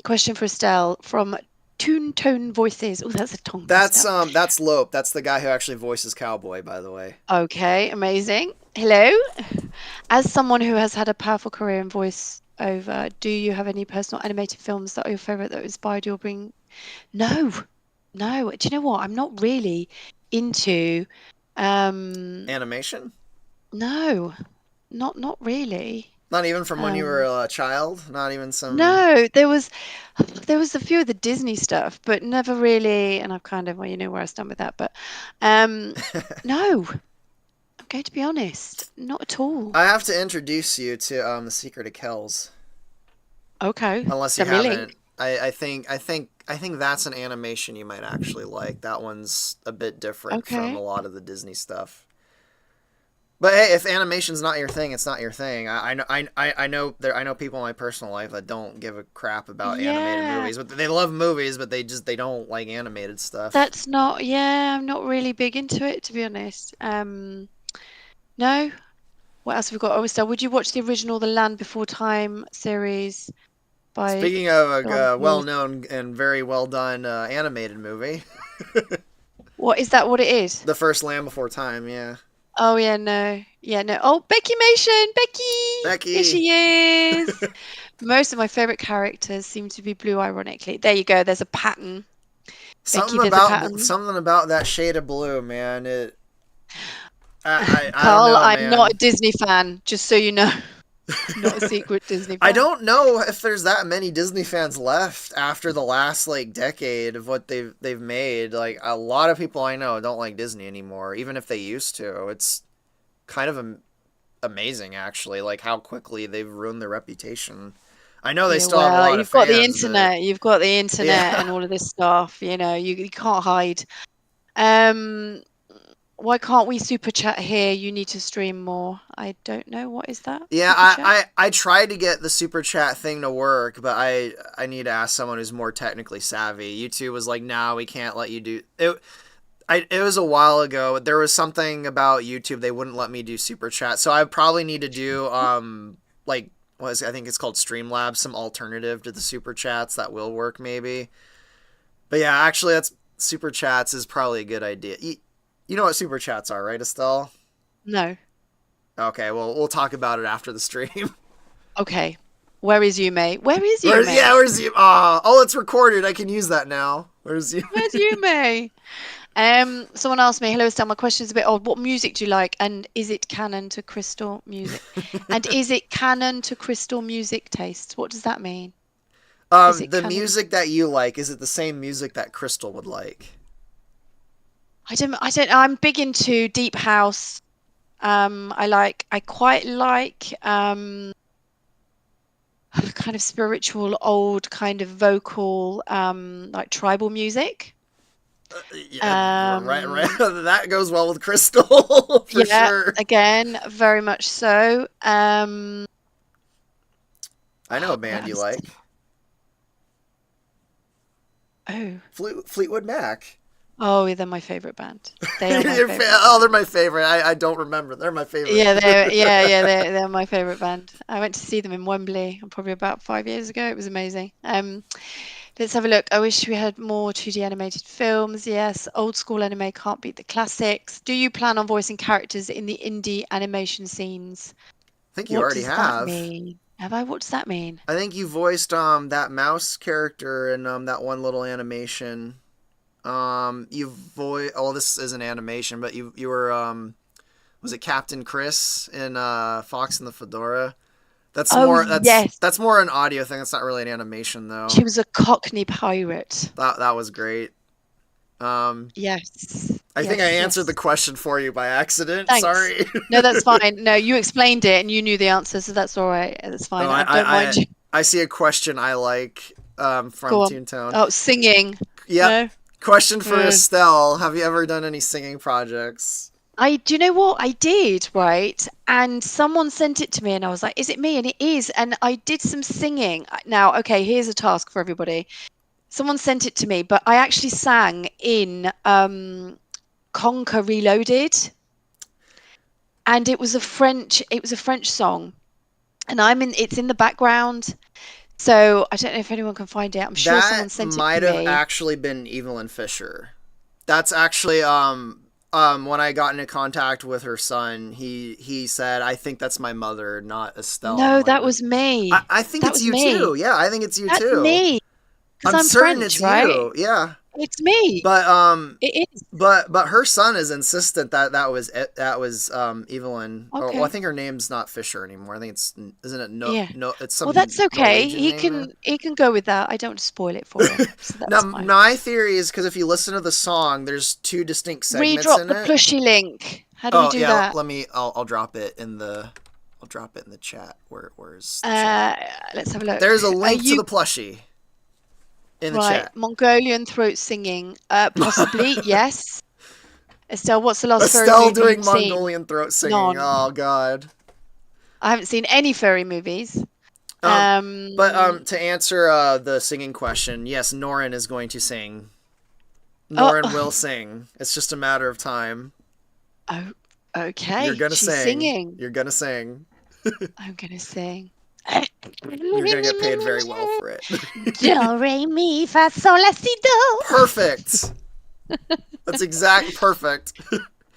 Question for Estelle from Toon Tone Voices. Oh, that's a tongue twister. that's Lope. That's the guy who actually voices Cowboy, by the way. Okay, amazing. Hello. As someone who has had a powerful career in voiceover, do you have any personal animated films that are your favorite that inspired you or bring? No, no. Do you know what? I'm not really into. Um, Animation? no, not really. Not even from when you were Um, a child. Not even some. no, there was a few of the Disney stuff, but never really. And I've kind of, well, you know where I stand with that. But um, no, I'm going to be honest, not at all. I have to introduce you to the Secret of Kells. Okay, Unless you send me a haven't. link. I think that's an animation you might actually like. That one's a bit different from a Okay. lot of the Disney stuff. But hey, if animation's not your thing, it's not your thing. I know people in my personal life that don't give a crap about animated Yeah, movies, but they love movies, but they don't like animated stuff. that's not. Yeah, I'm not really big into it, to be honest. No. What else have we got? Oh, so would you watch the original The Land Before Time series by Speaking of John a Hughes? well-known and very well done animated movie, What is that? What it is? The First Land Before Time, yeah. Oh yeah, no. Yeah, no. Oh, Becky Mation, Becky! Here Becky, she is. Most of my favorite characters seem to be blue, ironically. There you go. There's a pattern. Becky, there's a pattern. something about that shade of blue, man. I don't Carl, know, I'm not man. a Disney fan, just so you know. Not a secret Disney I fan. don't know if there's that many Disney fans left after the last like decade of what they've made. Like a lot of people I know don't like Disney anymore, even if they used to. It's kind of amazing actually, like how quickly they've ruined their reputation. I know they Yeah, still have a well, lot of you've got the fans, but internet. You've got the internet yeah. and all of this stuff. You can't hide. Um, why can't we super chat here? You need to stream more. I don't know. What is that? Yeah, Super chat? I tried to get the super chat thing to work, but I need to ask someone who's more technically savvy. YouTube was like, "No, we can't let you do it." It was a while ago. There was something about YouTube they wouldn't let me do super chat, so I probably need to do like I think it's called Streamlabs, some alternative to the super chats that will work maybe. But yeah, actually, that's super chats is probably a good idea. You know what super chats are, right, Estelle? No. Okay, well, we'll talk about it after the stream. Okay. Where is you, mate? Where is you, Where's mate? where's you? Oh, it's recorded. I can use that now. Where's you? Where's you, mate? Someone asked me, hello, Estelle, my question is a bit odd. What music do you like? And is it canon to Krystelle music? And is it canon to Krystelle music tastes? What does that mean? Is it The canon? music that you like, is it the same music that Krystelle would like? I don't know. I'm big into deep house. I quite like kind of spiritual, old kind of vocal, like tribal music. Yeah, right. Um, That goes well with Krystelle for yeah, sure. again, very much so. I know a God, band I'm you st like, oh, Fleetwood Mac. oh, yeah, they're my favorite band. They are my favorite Oh, band. they're my favorite. I don't remember. They're my favorite. Yeah, they're my favorite band. I went to see them in Wembley probably about 5 years ago. It was amazing. Let's have a look. I wish we had more 2D animated films. Yes, old school anime can't beat the classics. Do you plan on voicing characters in the indie animation scenes? I think you What already does that have. mean? Have I? What does that mean? I think you voiced that mouse character in that one little animation. You voice. Oh, this is an animation, but you were was it Captain Chris in Fox and the Fedora? That's Oh, more yes. that's more an audio thing. That's not really an animation though. She was a Cockney pirate. That was great. Um, Yes. I think I Yes, answered the yes. question for you by accident. Thanks. Sorry. No, that's fine. No, you explained it and you knew the answer, so that's all right. That's Oh, fine. I don't mind you. I see a question I like from Go on. Toontown. Oh, singing. Yep. No? Question for Uh, Estelle. Have you ever done any singing projects? do you know what I did, right? And someone sent it to me and I was like, is it me? And it is. And I did some singing. Now, okay, here's a task for everybody. Someone sent it to me, but I actually sang in Conquer Reloaded, and it was a French song. And it's in the background. So I don't know if anyone can find it. I'm sure someone That sent it to might have me. actually been Evelyn Fisher. That's actually when I got into contact with her son, he said, I think that's my mother, not Estelle. And I'm No, like, that was me. I think That it's was you me. too. Yeah, I think it's you That's too. me. Because I'm I'm certain French, it's right? you. Yeah. It's me. But It is. her son is insistent that that was Evelyn. Or well, I Okay. think her name's not Fisher anymore. I think it's isn't it Yeah. no it's Well, some that's okay. Norwegian He name though. can he can go with that. I don't want to spoil it for him, so Now that's fine. my theory is because if you listen to the song, there's two distinct segments Redrop in the it. Plushie link. How do we Oh do yeah, that? let me. I'll drop it in the. I'll drop it in the chat. Where's the chat? Uh, let's have a look. There's a Are link to you the plushie in the right? chat. Mongolian throat singing. Possibly, yes. Estelle, what's the last furry Estelle movie doing you've seen? Mongolian throat singing. None. Oh god. I haven't seen any furry movies. Um, Um, but to answer the singing question, yes, Norin is going to sing. oh, Norin will sing. It's just a matter of time. oh, You're okay. gonna She's sing. singing. You're gonna sing. I'm gonna sing. You're gonna get paid very well for it. Do, re, mi, fa, sol, la, si, do. Perfect. That's exact perfect.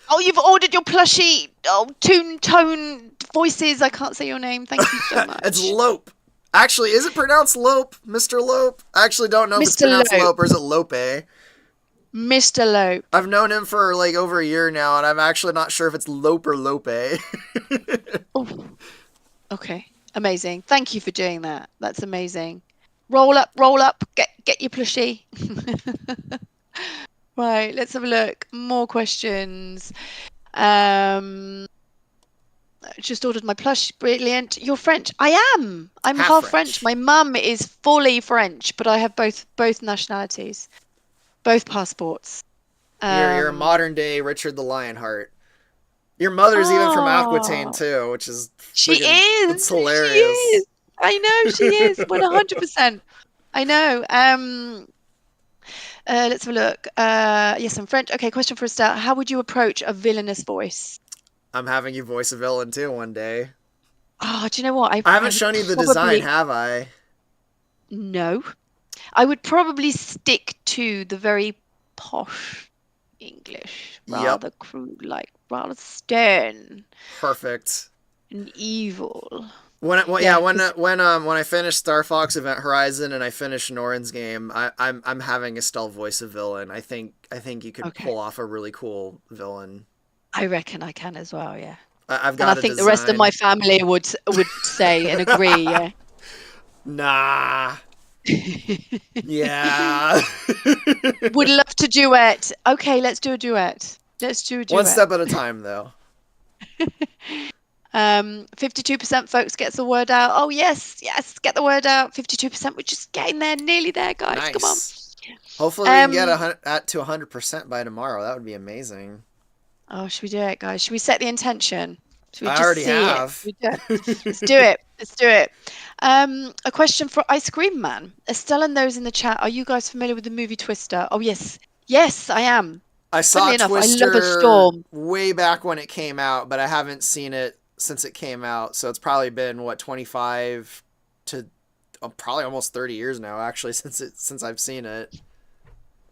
Oh, you've ordered your plushie. Oh, tone voices. I can't say your name. Thank you so It's much. Lope. Actually, is it pronounced Lope, Mr. Lope? I actually don't know if it's Mr. pronounced Lope. Lope or is it Lope. Mr. Lope. I've known him for like over a year now, and I'm actually not sure if it's Lope or Lope. Oh, okay. Amazing. Thank you for doing that. That's amazing. Roll up, roll up. Get your plushie. Right, let's have a look. More questions. Um, just ordered my plush. Brilliant. You're French. I am. I'm Half half French. French. My mum is fully French, but I have both nationalities, both passports. You're a Um, modern day Richard the Lionheart. Your mother's even from Aquitaine oh, too, which is she friggin' is. that's She is. hilarious. I know she is. 100%. I know. Let's have a look. Yes, I'm French. Okay, question for Estelle. How would you approach a villainous voice? I'm having you voice a villain too one day. Oh, do you know what? I I haven't would shown you the design, probably have I? no. I would probably stick to the very posh English, Yep. rather crude, like rather stern Perfect. and evil. Yeah, Yeah, because when I finish Star Fox Event Horizon and I finish Norin's game, I'm having Estelle voice a villain. I think you could okay. pull off a really cool villain. I reckon I can as well, yeah. I've And I got a think the rest of my design. family would say and agree, yeah. Nah. Yeah. Would love to duet. Okay, let's do a duet. Let's do a One duet. step at a time, though. 52% folks gets the word out. Oh yes, yes, get the word out. 52%, we're just getting there, nearly there, guys. Come on. Nice. Hopefully, we can get Um, at to 100% by tomorrow. That would be amazing. oh, should we do it, guys? Should we set the intention? Should we I just already see it? have. Should we do it? Let's do it. Let's do it. A question for Ice Cream Man. Estelle and those in the chat, are you guys familiar with the movie Twister? Oh yes. Yes, I am. I saw Funnily enough, I love a Twister storm. way back when it came out, but I haven't seen it since it came out. So it's probably been what 25 to probably almost 30 years now, actually, since I've seen it.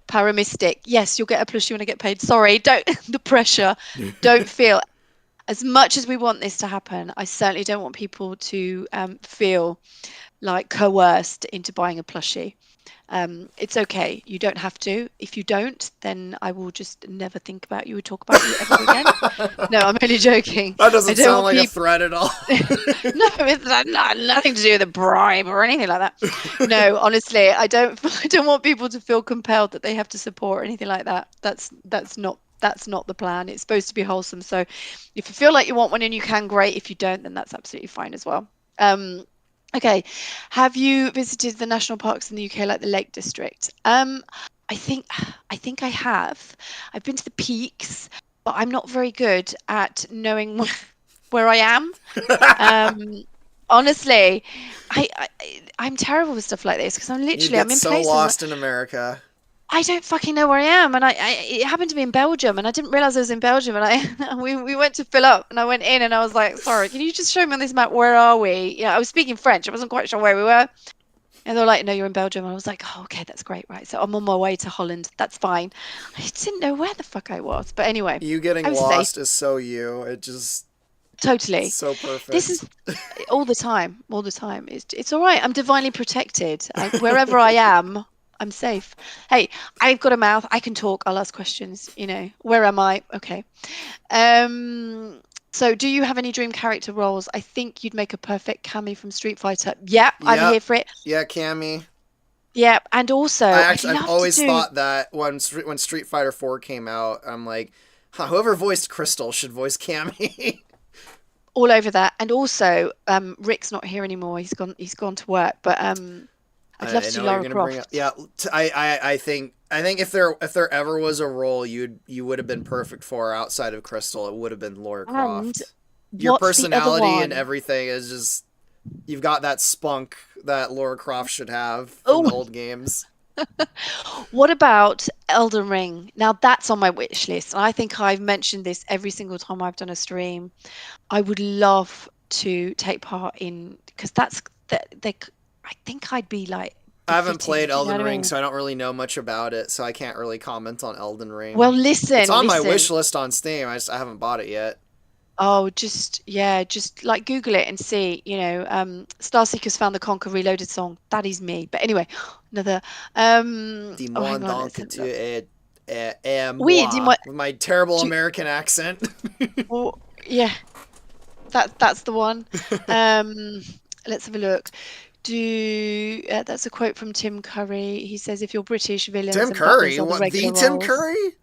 Paramistic. Yes, you'll get a plushie when I get paid. Sorry, don't the pressure. Don't feel as much as we want this to happen. I certainly don't want people to feel like coerced into buying a plushie. It's okay. You don't have to. If you don't, then I will just never think about you or talk about you ever again. No, I'm only joking. That I doesn't don't sound want like a people. threat at all. No, it's nothing to do with a bribe or anything like that. No, honestly, I don't. I don't want people to feel compelled that they have to support or anything like that. That's not the plan. It's supposed to be wholesome. So, if you feel like you want one and you can, great. If you don't, then that's absolutely fine as well. Okay. Have you visited the national parks in the UK, like the Lake District? I think I have. I've been to the peaks, but I'm not very good at knowing where I am. Um, honestly, I'm terrible with stuff like this because You I'm get in so places lost in America. I don't fucking know where I am, and it happened to be in Belgium, and I didn't realize I was in Belgium, and we went to fill up, and I went in, and I was like, sorry, can you just show me on this map where are we? Yeah, I was speaking French, I wasn't quite sure where we were, and they were like, no, you're in Belgium, and I was like, oh, okay, that's great, right? So I'm on my way to Holland, that's fine. I didn't know where the fuck I was, but anyway, You getting I was safe, lost is so you. It's totally. so This perfect. is all the time, all the time. It's all right. I'm divinely protected. Wherever I am, I'm safe. Hey, I've got a mouth. I can talk. I'll ask questions. Where am I? Okay. So do you have any dream character roles? I think you'd make a perfect Cammy from Street Fighter. Yep, I'm here Yep. for it. Yeah, Cammy. Yep, and also I'd I've love to always do. thought that when Street Fighter 4 came out, I'm like, huh, whoever voiced Krystelle should voice Cammy. All over that. And also, Rick's not here anymore. He's gone to work. But I'd love I to do know what you're Lara gonna bring up. Croft. Yeah, I think if there ever was a role you would have been perfect for outside of Krystelle, it would have been Laura And Croft. Your what's the other personality and one? everything is just you've got that spunk that Laura Croft should have from the Oh, old games. what about Elden Ring? Now that's on my wish list. I think I've mentioned this every single time I've done a stream. I would love to take part in because that's that they. I think I'd be like I haven't befitting. played Do you know Elden what I Ring, mean? so I don't really know much about it, so I can't really comment on Elden Well, Ring. It's listen, on my listen. wish list on Steam. I haven't bought it yet. Oh, just like Google it and see. Starseekers found the Conquer Reloaded song. That is me. But anyway, another. Oh, Dis-moi hang on. donc Let's que have a tu look. es Oui, moi dis-moi. with my terrible Tu, American accent. oh, yeah, that's the one. Um, Let's have a look. Do That's a quote from Tim Curry. He says, "If you're British, villains Tim and butlers Curry? are the What, the regular Tim roles." Curry?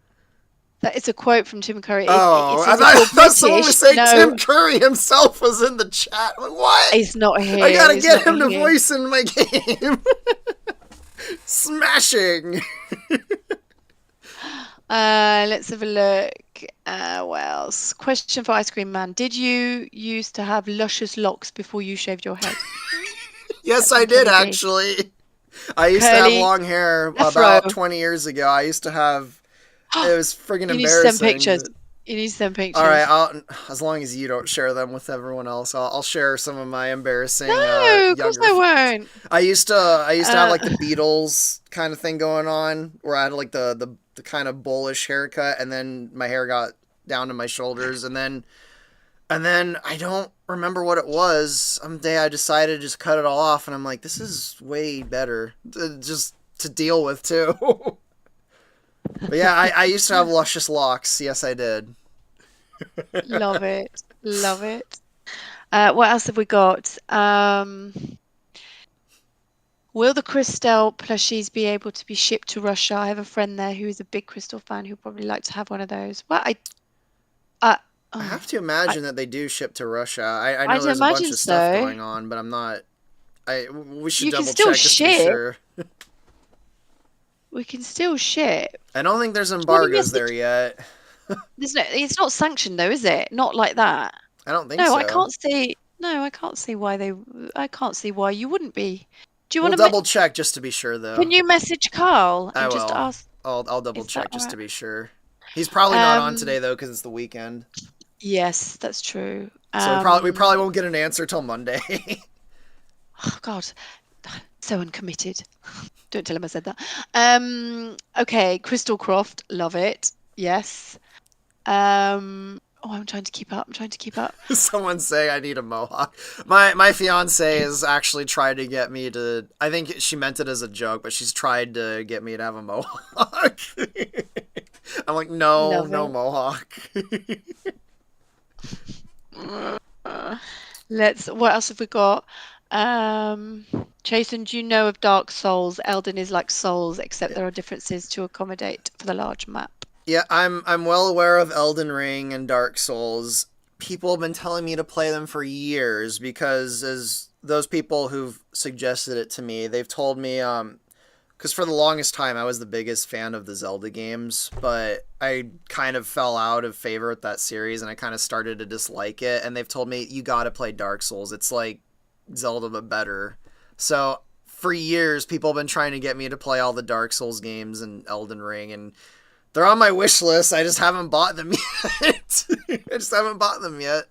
That is a quote from Tim Curry. It Oh, says, "If I you're thought someone was British, saying no, Tim Curry himself was in the chat. I'm like, what? it's not I here. gotta It's get not him to here." voice in my game. Smashing. Let's have a look. What else? Question for Ice Cream Man. Did you used to have luscious locks before you shaved your head? Yes, That's I from did Kenny B. actually. I used to have Curly long hair afro. about 20 years ago. I used to have. It was friggin' You need to send embarrassing. pictures. You need to send All right, pictures. as long as you don't share them with everyone else, I'll share some of my embarrassing No, of course younger I photos. won't. I used to have Uh, like the Beatles kind of thing going on, where I had like the kind of bullish haircut, and then my hair got down to my shoulders, and then I don't remember what it was. Some day I decided to just cut it all off, and I'm like, this is way better just to deal with too. But yeah, I used to have luscious locks. Yes, I did. Love it. Love it. What else have we got? Will the Krystelle plushies be able to be shipped to Russia? I have a friend there who is a big Krystelle fan who'd probably like to have one of those. Well, uh, I oh, have to I, imagine that they do ship to Russia. I know I'd there's a bunch imagine of stuff so. going on, but I'm not. We should You can double still check just to be ship. sure. We can still ship. I don't think there's Do you want to embargoes there message? yet. It's not sanctioned though, is it? Not like that. I don't think No, I so. can't see. No, I can't see why they. I can't see why you wouldn't be. Do you We'll want to? double check just to be sure, Can though. you message Carl I and just will. ask? I'll double Is that check all just right? to be sure. He's probably not on Um, today though because it's the weekend, yes, that's true. so we probably won't get an answer till Monday. Oh God, so uncommitted. Don't tell him I said that. Okay, Crystal Croft, love it. Yes. Oh, I'm trying to keep up. I'm trying to keep up. Someone's saying I need a mohawk. My fiance has actually tried to get me to. I think she meant it as a joke, but she's tried to get me to have a mohawk. I'm like, no, Love no it. mohawk. What else have we got? Um, Jason, do you know of Dark Souls? Elden is like Souls, except Yeah. there are differences to accommodate for the large map. Yeah, I'm well aware of Elden Ring and Dark Souls. People have been telling me to play them for years because as those people who've suggested it to me, they've told me because for the longest time I was the biggest fan of the Zelda games, but I kind of fell out of favor with that series and I kind of started to dislike it, and they've told me you got to play Dark Souls. It's like Zelda but better. So for years people have been trying to get me to play all the Dark Souls games and Elden Ring, and they're on my wish list. I just haven't bought them yet. I just haven't bought them yet.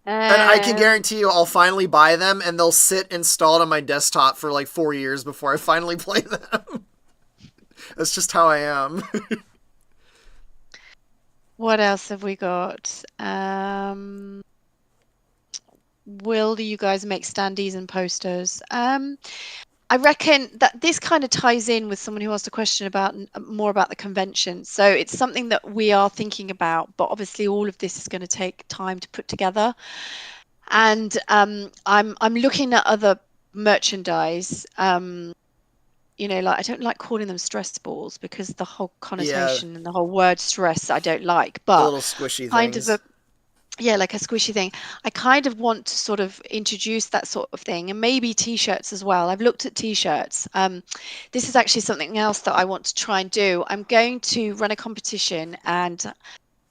And I can Um, guarantee you I'll finally buy them and they'll sit installed on my desktop for like 4 years before I finally play them. That's just how I am. what else have we got? Will you guys make standees and posters? I reckon that this kind of ties in with someone who asked a question about more about the convention. So it's something that we are thinking about, but obviously all of this is going to take time to put together. And I'm looking at other merchandise. Like I don't like calling them stress balls because the whole Yeah, connotation and the whole word stress I don't like, the but little squishy kind of a things. yeah, like a squishy thing. I kind of want to sort of introduce that sort of thing, and maybe t-shirts as well. I've looked at t-shirts. This is actually something else that I want to try and do. I'm going to run a competition and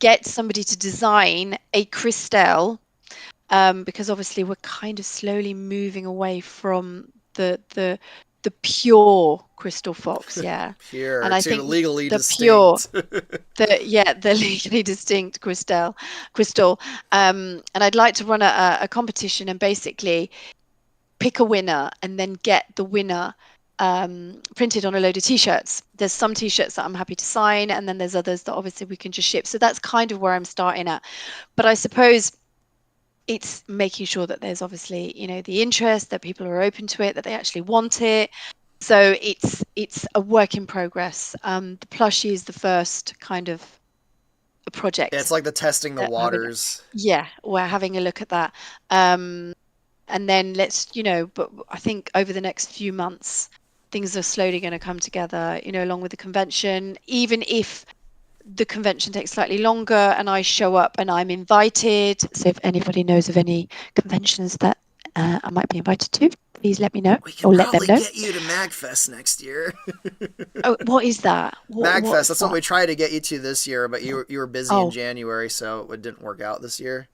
get somebody to design a Krystelle, because obviously we're kind of slowly moving away from the pure crystal fox, yeah. Pure And I to think legally the pure distinct. the legally distinct crystal, and I'd like to run a competition and basically pick a winner and then get the winner printed on a load of t-shirts. There's some t-shirts that I'm happy to sign, and then there's others that obviously we can just ship. So that's kind of where I'm starting at. But I suppose it's making sure that there's obviously, the interest, that people are open to it, that they actually want it. So it's a work in progress. The plushie is the first kind of a Yeah, it's project like the testing the that waters. we're having a look at that. Um, and then but I think over the next few months, things are slowly going to come together, along with the convention, even if the convention takes slightly longer and I show up and I'm invited. So if anybody knows of any conventions that I might be invited to, please let me know We can or let them probably know. get you to MagFest next year. Oh, what is that? MagFest, What's that's what that? we tried to get you to this year, but you were busy in Oh, January, so it didn't work out this year.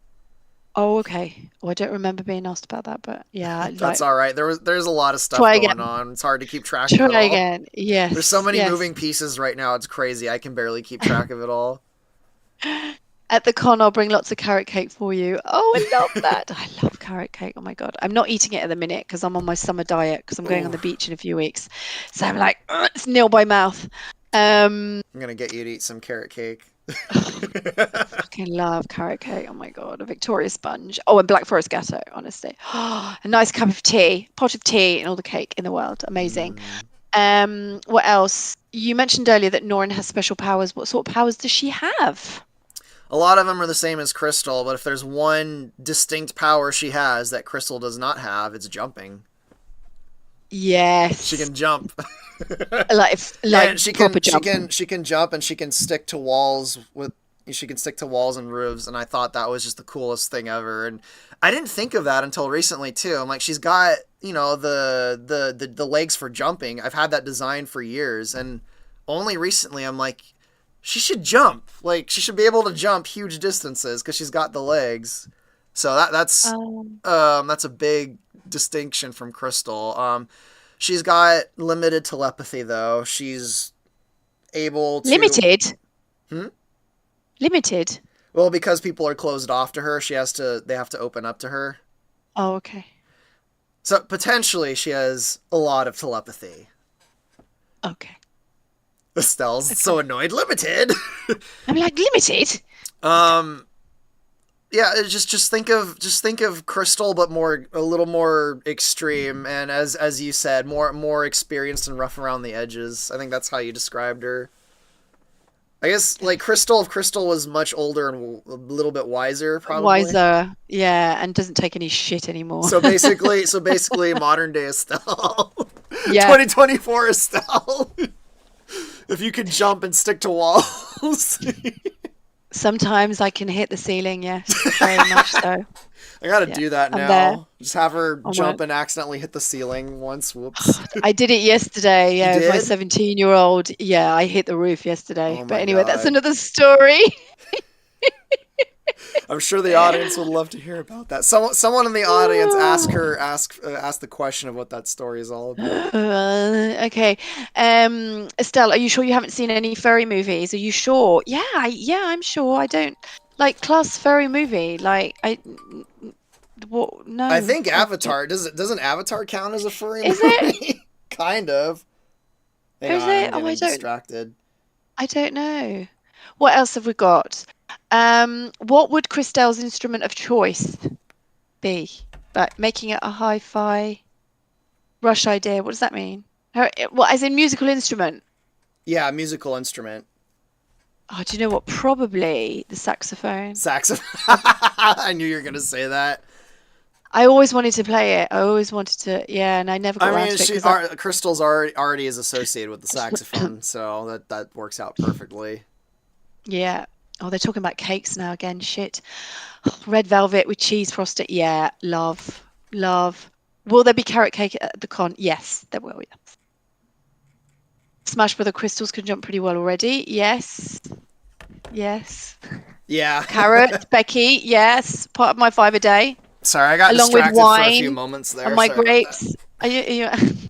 oh, okay. Oh, I don't remember being asked about that, but yeah, That's like all right. There's a lot of stuff try going again. on. It's hard to keep track of it Try all. again. There's so Yes, many yes. moving pieces right now. It's crazy. I can barely keep track of it all. At the con, I'll bring lots of carrot cake for you. Oh, I love that. I love carrot cake. Oh my God. I'm not eating it at the minute because I'm on my summer diet because I'm going on Ooh, the beach in a few weeks. So I'm like, "Ugh, it's nil by mouth." Um, I'm gonna get you to eat some carrot cake. fucking love carrot cake. Oh my God. A Victoria sponge. Oh, and Black Forest Gatto, honestly. A nice cup of tea, pot of tea, and all the cake in the world. Amazing. Mm. What else? You mentioned earlier that Norrin has special powers. What sort of powers does she have? A lot of them are the same as Krystelle, but if there's one distinct power she has that Krystelle does not have, it's jumping. She Yes. can jump. Like And she proper can she jump. can she can jump and she can stick to walls with she can stick to walls and roofs, and I thought that was just the coolest thing ever. And I didn't think of that until recently too. I'm like, she's got, the legs for jumping. I've had that design for years, and only recently I'm like, she should jump. Like, she should be able to jump huge distances because she's got the legs. So Um, that's a big distinction from Krystelle. She's got limited telepathy though. She's able to. limited. Hmm? Limited. Well, because people are closed off to her, they have to open up to her. Oh, okay. So potentially she has a lot of telepathy. Okay. Estelle's Okay. so annoyed. Limited. I'm like limited. um yeah, just think of Krystelle, but a little more extreme, and as you said, more experienced and rough around the edges. I think that's how you described her. I guess like Krystelle, if Krystelle was much older and a little bit wiser, probably. Wiser. Yeah, and doesn't take any shit anymore. So basically, modern day Estelle, Yeah. 2024 Estelle. If you could jump and stick to walls, Sometimes I can hit the ceiling, yes, very much so. I gotta Yeah. do that I'm there. now. Just have her Oh my jump and accidentally hit the ceiling once. Whoops. I did it yesterday, You yeah, with my did? 17-year-old. Yeah, I hit the roof yesterday. Oh But my anyway, that's god. another story. I'm sure the audience would love to hear about that. Someone in the audience ask the question of what that story is all about. Okay. Estelle, are you sure you haven't seen any furry movies? Are you sure? Yeah, I'm sure. I don't like class furry movie. Like what? I No, think I don't. Avatar doesn't Avatar count as a furry Is it? movie? Kind of. Hang Is on, it? I'm Oh, getting distracted. I don't know. What else have we got? What would Christelle's instrument of choice be? Like making it a hi-fi rush idea. What does that mean? What, as in musical instrument? Yeah, musical instrument. Oh, do you know what? Probably the saxophone. Saxophone. I knew you were gonna say that. I always wanted to play it. I always wanted to, yeah, and I never got I around mean, to it because Krystle's already is associated with the saxophone, so that works out perfectly. yeah. Oh, they're talking about cakes now again. Shit. Red velvet with cheese frosting. Yeah, love, love. Will there be carrot cake at the con? Yes, there will. Yeah. Smash Brother crystals can jump pretty well already. Yes, yes. Yeah. Carrot, Becky. Yes, part of my 5 a day, Sorry, I got along with distracted for a few wine moments and there. my Sorry about that. grapes.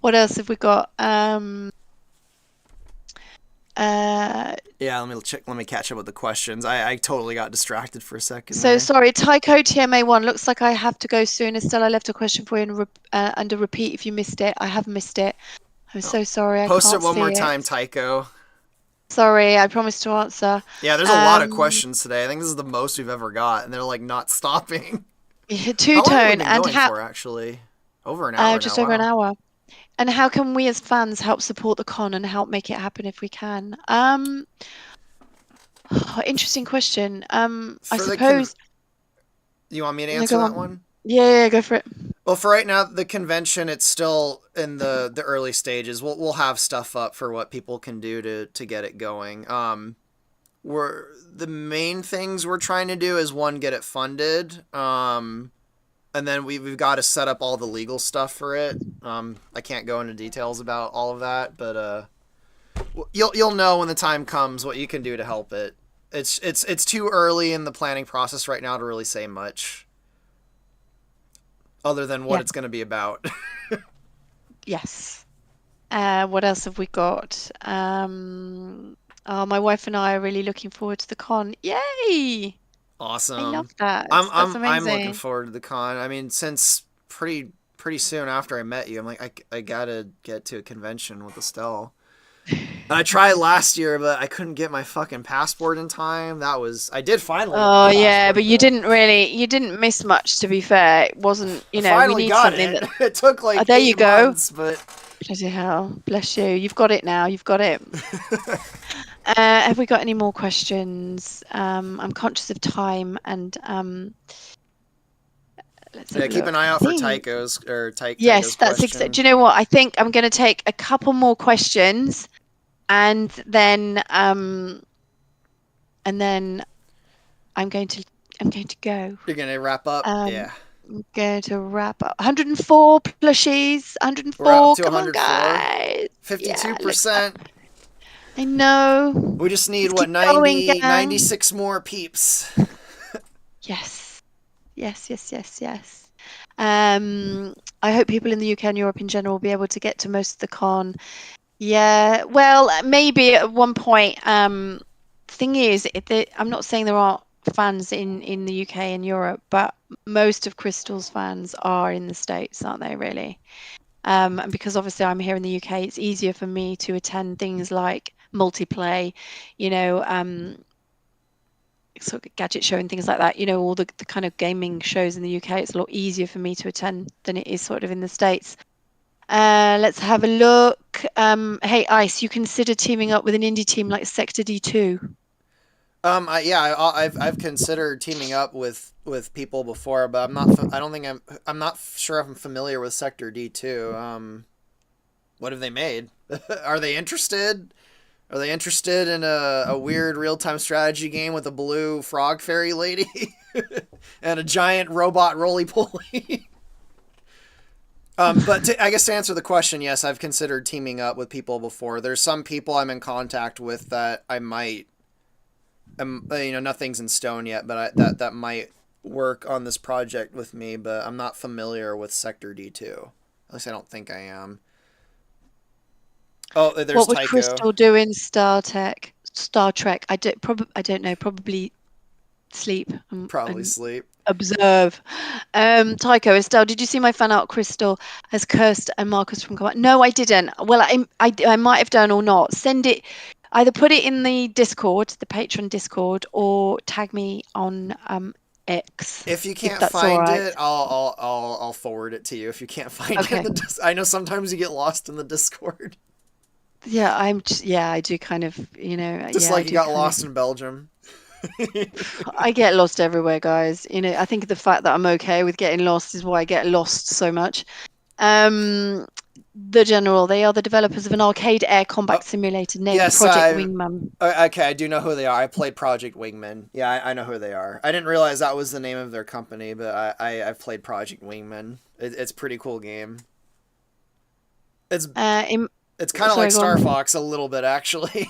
What else have we got? Uh, Yeah, let me check. Let me catch up with the questions. I totally got distracted for a second so there. sorry, Tycho TMA1. Looks like I have to go soon. Estelle, I left a question for you under repeat if you missed it. I have missed it. I'm Oh. so sorry. I Post it can't one more see it. time, Tycho. Sorry, I promised to answer. Yeah, there's a lot of Um, questions today. I think this is the most we've ever got, and they're like not stopping. Two How long have we tone been and going how for, actually? Over an hour now. just over an Wow. hour. And how can we as fans help support the con and help make it happen if we can? Interesting question. I For the suppose. You want me to No, answer go that on. one? Yeah, go for it. Well, for right now, the convention, it's still in the early stages. We'll have stuff up for what people can do to get it going. We're the main things we're trying to do is one, get it funded. And then we've got to set up all the legal stuff for it. I can't go into details about all of that, but you'll know when the time comes what you can do to help it. It's too early in the planning process right now to really say much other than what Yeah. it's going to be about. Yes. What else have we got? Oh, my wife and I are really looking forward to the con. Yay! I love Awesome. that. That's I'm looking amazing. forward to the con. I mean, since pretty soon after I met you, I'm like I gotta get to a convention with Estelle. And I tried last year, but I couldn't get my fucking passport in time. I did finally get my Oh yeah, but passport though. you didn't miss much to be fair. It wasn't, I we finally need got something it. that, It took oh, like there you eight go. months, but Bloody hell. Bless you. You've got it now. You've got it. Have we got any more questions? I'm conscious of time and let's have yeah, a keep look. an eye I out for think Tycho's yes, that's exact. question. Do you know what? I think I'm going to take a couple more questions and then I'm going to I'm going to go. You're gonna wrap up? Um, Yeah. I'm going to wrap up. 104 plushies. We're up 104. to Come on, 104. guys. Yeah, let's. 52%. I know. We just need Let's what keep going, 90 gang. 96 more peeps. Yes. Yes, yes, yes, yes. I hope people in the UK and Europe in general will be able to get to most of the con. Yeah, well, maybe at one point. Thing is, I'm not saying there aren't fans in the UK and Europe, but most of Krystle's fans are in the States, aren't they, really? And because obviously I'm here in the UK, it's easier for me to attend things like multiplay, you know, sort of gadget show and things like that, all the kind of gaming shows in the UK. It's a lot easier for me to attend than it is sort of in the States. Let's have a look. Hey, Ice, you consider teaming up with an indie team like Sector D2? Yeah, I've considered teaming up with people before, but I'm not. I don't think I'm not sure if I'm familiar with Sector D2. What have they made? Are they interested? Are they interested in a weird real time strategy game with a blue frog fairy lady and a giant robot roly poly? I guess to answer the question, yes, I've considered teaming up with people before. There's some people I'm in contact with that I might, nothing's in stone yet, but that might work on this project with me. But I'm not familiar with Sector D2. At least I don't think I am. Oh, there's What would Tycho. Crystal do in Star Trek? I don't know. Probably sleep Probably and sleep. observe. Tycho, Estelle, did you see my fan art? Crystal has cursed and Marcus from Command. No, I didn't. Well, I might have done or not. Send it. Either put it in the Discord, the Patreon Discord, or tag me on X, If you if can't that's all find right. it, I'll forward it to you. If you can't find it in Okay. I know sometimes you get lost in the Discord, Yeah, yeah, I do kind of, just yeah, I like you do got kind of. lost in Belgium. I get lost everywhere, guys. I think the fact that I'm okay with getting lost is why I get lost so much. Um, they are the developers of an arcade air Oh, combat simulator named yes, Project Wingman. okay, I do know who they are. I played Project Wingman. Yeah, I know who they are. I didn't realize that was the name of their company, but I've played Project Wingman. It's a pretty cool game. It's Uh, im it's kind of like Sorry, go Star on. Fox a little bit actually.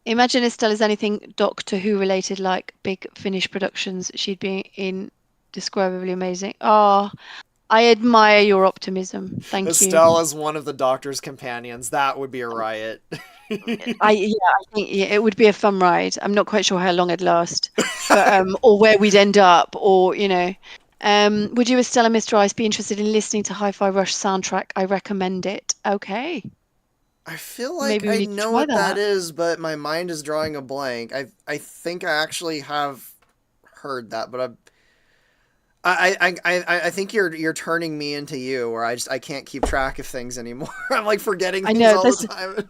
Imagine Estelle is anything Doctor Who related, like big Finnish productions. She'd be indescribably amazing. Oh, I admire your optimism. Thank you. Estelle is one of the Doctor's companions. That would be a riot. I think yeah, it would be a fun ride. I'm not quite sure how long it'd last, but or where we'd end up, or would you, Estelle and Mr. Ice, be interested in listening to Hi-Fi Rush soundtrack? I recommend it. Okay, I feel like maybe we I need to know try what that that. is, but my mind is drawing a blank. I think I actually have heard that, but I think you're turning me into you, where I can't keep track of things anymore. I'm like forgetting I things know all the that's time.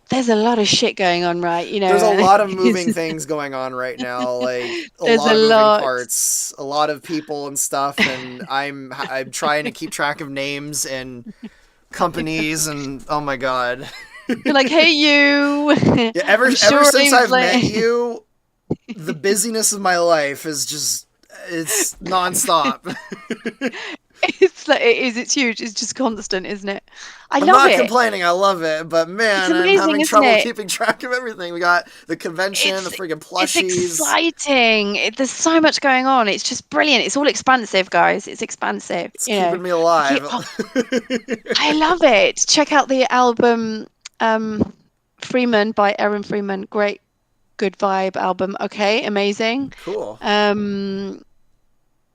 there's a lot of shit going on, right? There's a lot of It's moving things going on right now, like a there's lot a of moving lot. parts, a lot of people and stuff, and I'm trying to keep track of names and companies, and oh my god. You're like, hey, you. Yeah, I'm ever sure since he's I've met like, you, the busyness of my life is just it's nonstop. it's like it is. It's huge. It's just constant, isn't it? I I'm love not it. complaining. I love it, but It's man, I'm amazing, having isn't trouble it? keeping track of everything. We got the convention, the It's friggin' it's plushies. exciting. There's so much going on. It's just brilliant. It's all expansive, guys. It's expansive. It's keeping me alive. I love it. Check out the album um, Freeman by Erin Freeman. Great, good vibe album. Okay, amazing. Cool. Um,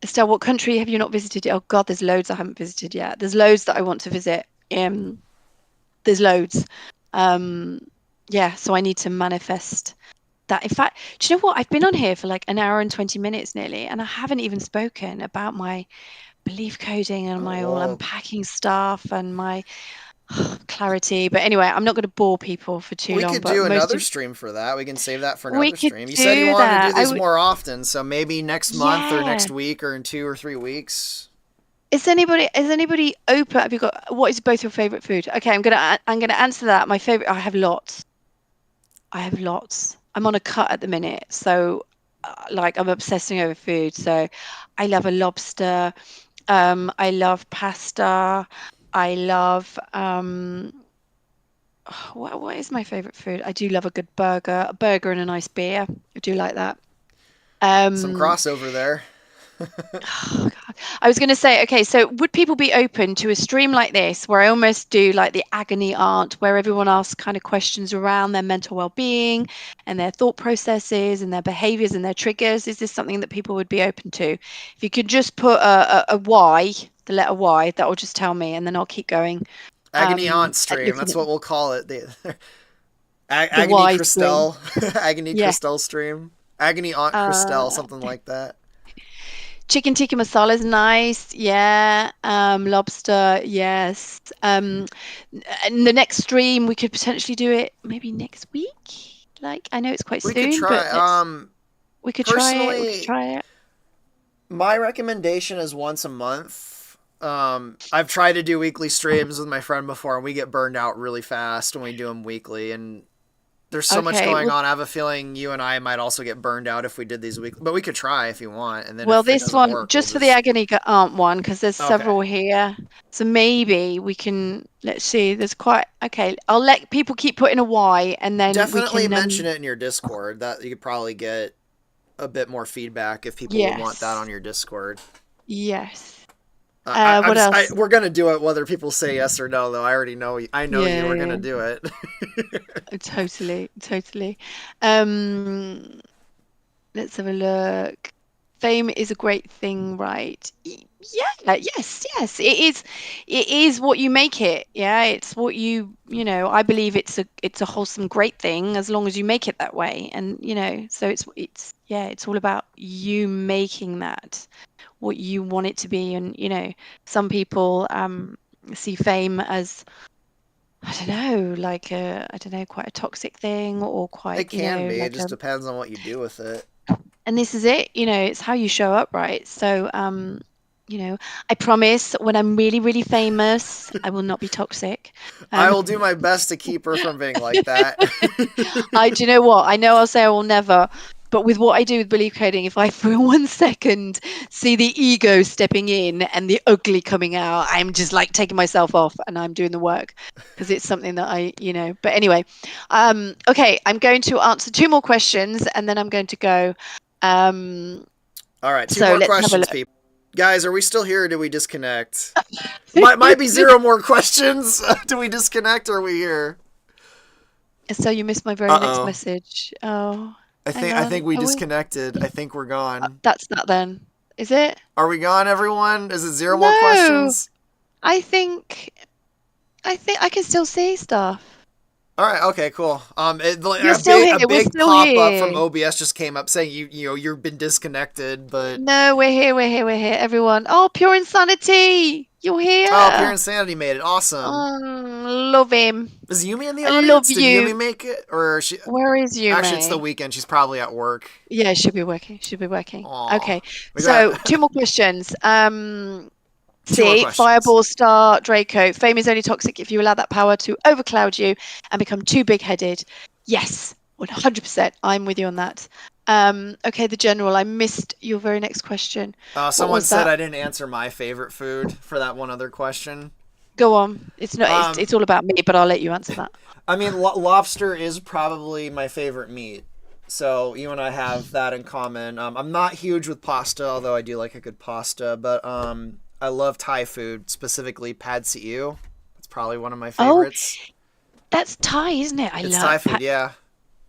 Estelle, what country have you not visited yet? Oh God, there's loads I haven't visited yet. There's loads that I want to visit. There's loads. Um, yeah, so I need to manifest that. In fact, do you know what? I've been on here for like an hour and 20 minutes nearly, and I haven't even spoken about my belief coding and Oh my all well, unpacking stuff and my clarity. But anyway, I'm not going to bore people for too we long. could But do most another of stream for that. We can save that for we another could stream. You said you do wanted to that. do these more often, so maybe next month or Yeah. next week or in 2 or 3 weeks. Is anybody open? Have you got what is both your favorite food? Okay, I'm gonna answer that. My favorite. I have lots. I have lots. I'm on a cut at the minute, so like I'm obsessing over food. So I love a lobster. I love pasta. I love what is my favorite food? I do love a burger and a nice beer. I do like that. Some Um, crossover there. oh God. I was going to say, okay, so would people be open to a stream like this where I almost do like the agony aunt, where everyone asks kind of questions around their mental well-being and their thought processes and their behaviors and their triggers? Is this something that people would be open to? If you could just put a Y, the letter Y, that will just tell me, and then I'll keep going. Agony Aunt At stream. looking That's at what we'll call it. the Agony Y stream. Krystelle. Agony Yeah. Krystelle stream. Agony Aunt Krystelle, Uh, something like that. Chicken tikka masala is nice. Yeah. Lobster. Yes. And the next stream we could potentially do it maybe next week. Like I know it's quite We could soon, but try. we could try it. We could Personally, try it. my recommendation is once a month. I've tried to do weekly streams with my friend before, and we get burned out really fast when we do them weekly. And there's so much Okay. going Well, on. I have a feeling you and I might also get burned out if we did these weekly. But we could try if you want, and then well, if it this doesn't one work, we'll just for the just agony aunt one because there's okay. several here. So maybe we can. Let's see. There's quite. Okay. I'll let people keep putting a Y, and then we Definitely can. mention it in your Discord. That you could probably get a bit more feedback if people would want that Yes. on your Discord. Yes. I'm What just, else? we're gonna do it whether people say yes or no. Though I already know, I know you. Yeah. We're Yeah. gonna do it. Totally, totally. Um, let's have a look. Fame is a great thing, right? Yeah, yes, yes. It is what you make it. Yeah, it's what I believe it's a wholesome, great thing as long as you make it that way. And so it's yeah, it's all about you making that what you want it to be. And some people see fame as I don't know, like I don't know, quite a toxic thing or quite, It can be. It like just depends on what you do with it. and this is it, it's how you show up, right? So, I promise when I'm really, really famous, I will not be toxic. I Um, will do my best to keep her from being like that. do you know what? I know I'll say I will never, but with what I do with belief coding, if I for 1 second see the ego stepping in and the ugly coming out, I'm just like taking myself off and I'm doing the work because it's something that but anyway, okay, I'm going to answer two more questions and then I'm going to go. Um, All right, two so more let's have a questions, look. people. Guys, are we still here or did we disconnect? Might be zero more questions. Do we disconnect or are we here? So you missed my very Uh next oh. message. Oh, hang I on. think we Are we? disconnected. I think we're gone. That's that then. Is it? Are we gone, everyone? Is it zero more No. questions? I think I think I can still see stuff. All right. Okay. Cool. You're still here. A We're big still pop up from here. OBS just came up saying you've been disconnected, but No, we're here. We're here. We're here. Everyone. Oh, pure insanity. You're Oh, Pure here. Insanity made it. Awesome. Love him. Is Yumi in the I love audience? Did Yumi you. make it, or she? Where is you, Actually, it's the mate? weekend. She's probably at work. Yeah, should be working. Should be working. Aw. Okay. We got So two more questions. two more C, questions. Fireball Star Draco. Fame is only toxic if you allow that power to overcloud you and become too big-headed. Yes, 100%. I'm with you on that. Okay, the general. I missed your very next question. What Someone was said that? I didn't answer my favorite food for that one other question. Go on. It's not. Um, It's all about me, but I'll let you answer that. I mean, lobster is probably my favorite meat. So you and I have that in common. I'm not huge with pasta, although I do like a good pasta. But I love Thai food, specifically pad see ew. It's probably one of my Oh, favorites. that's Thai, isn't it? It's Thai food, yeah.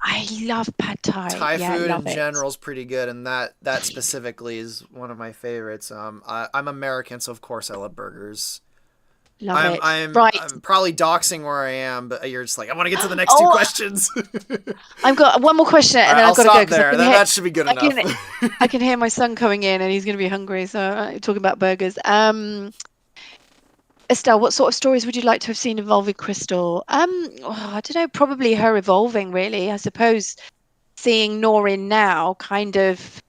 I love pad Thai. Thai Yeah, I food love in it. general is pretty good, and that specifically is one of my favorites. I'm American, so of course I love burgers. Love I'm it. I'm Right. I'm probably doxing where I am, but you're just like I want to get to the next two Oh, questions. I've got one more question All and right, then I've I'll got to go stop because I there. can That hear that should be good I enough. can I can hear my son coming in and he's going to be hungry. So talking about burgers. Estelle, what sort of stories would you like to have seen involving Krystelle? I don't know, probably her evolving, really. I suppose seeing Norrin now, kind of,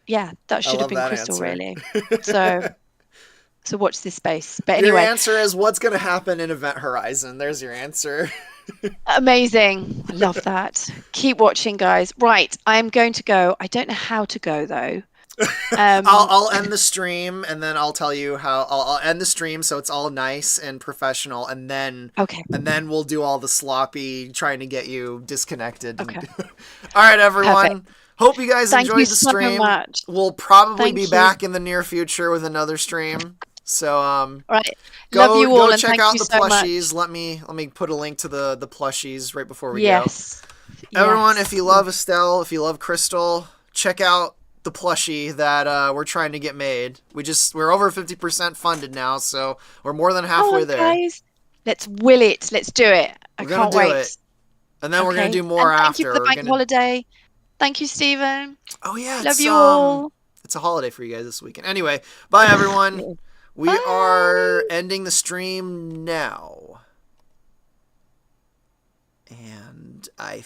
yeah, that I should have love been that Krystelle, answer. really. So, so watch this space. But Your anyway, answer is what's going to happen in Event Horizon. There's your answer. amazing. I love that. Keep watching, guys. Right, I'm going to go. I don't know how to go though. I'll Um, I'll end the stream and then I'll tell you how I'll end the stream so it's all nice and professional okay, and then we'll do all the sloppy trying to get you disconnected okay, and all right perfect. everyone. Hope you guys Thank you enjoyed the so stream. much. We'll probably be Thank you. back in the near future with another stream. So All right, love go you all, go and check thank out you the so plushies. much. Let me put a link to the plushies right before we go. Yes, Everyone, if yes, you yes. love Estelle, if you love Krystelle, check out the plushie that we're trying to get made. We're over 50% funded now, so we're more than Come halfway on, there. guys. Let's will it. Let's do it. I We're gonna can't do it, wait. and then we're gonna Okay. do more And thank you for after. the We're bank gonna. holiday. Thank you, Stephen. Oh yeah, Love you all. it's a holiday for you guys this weekend. Anyway, bye everyone. We are Bye. ending the stream now, and I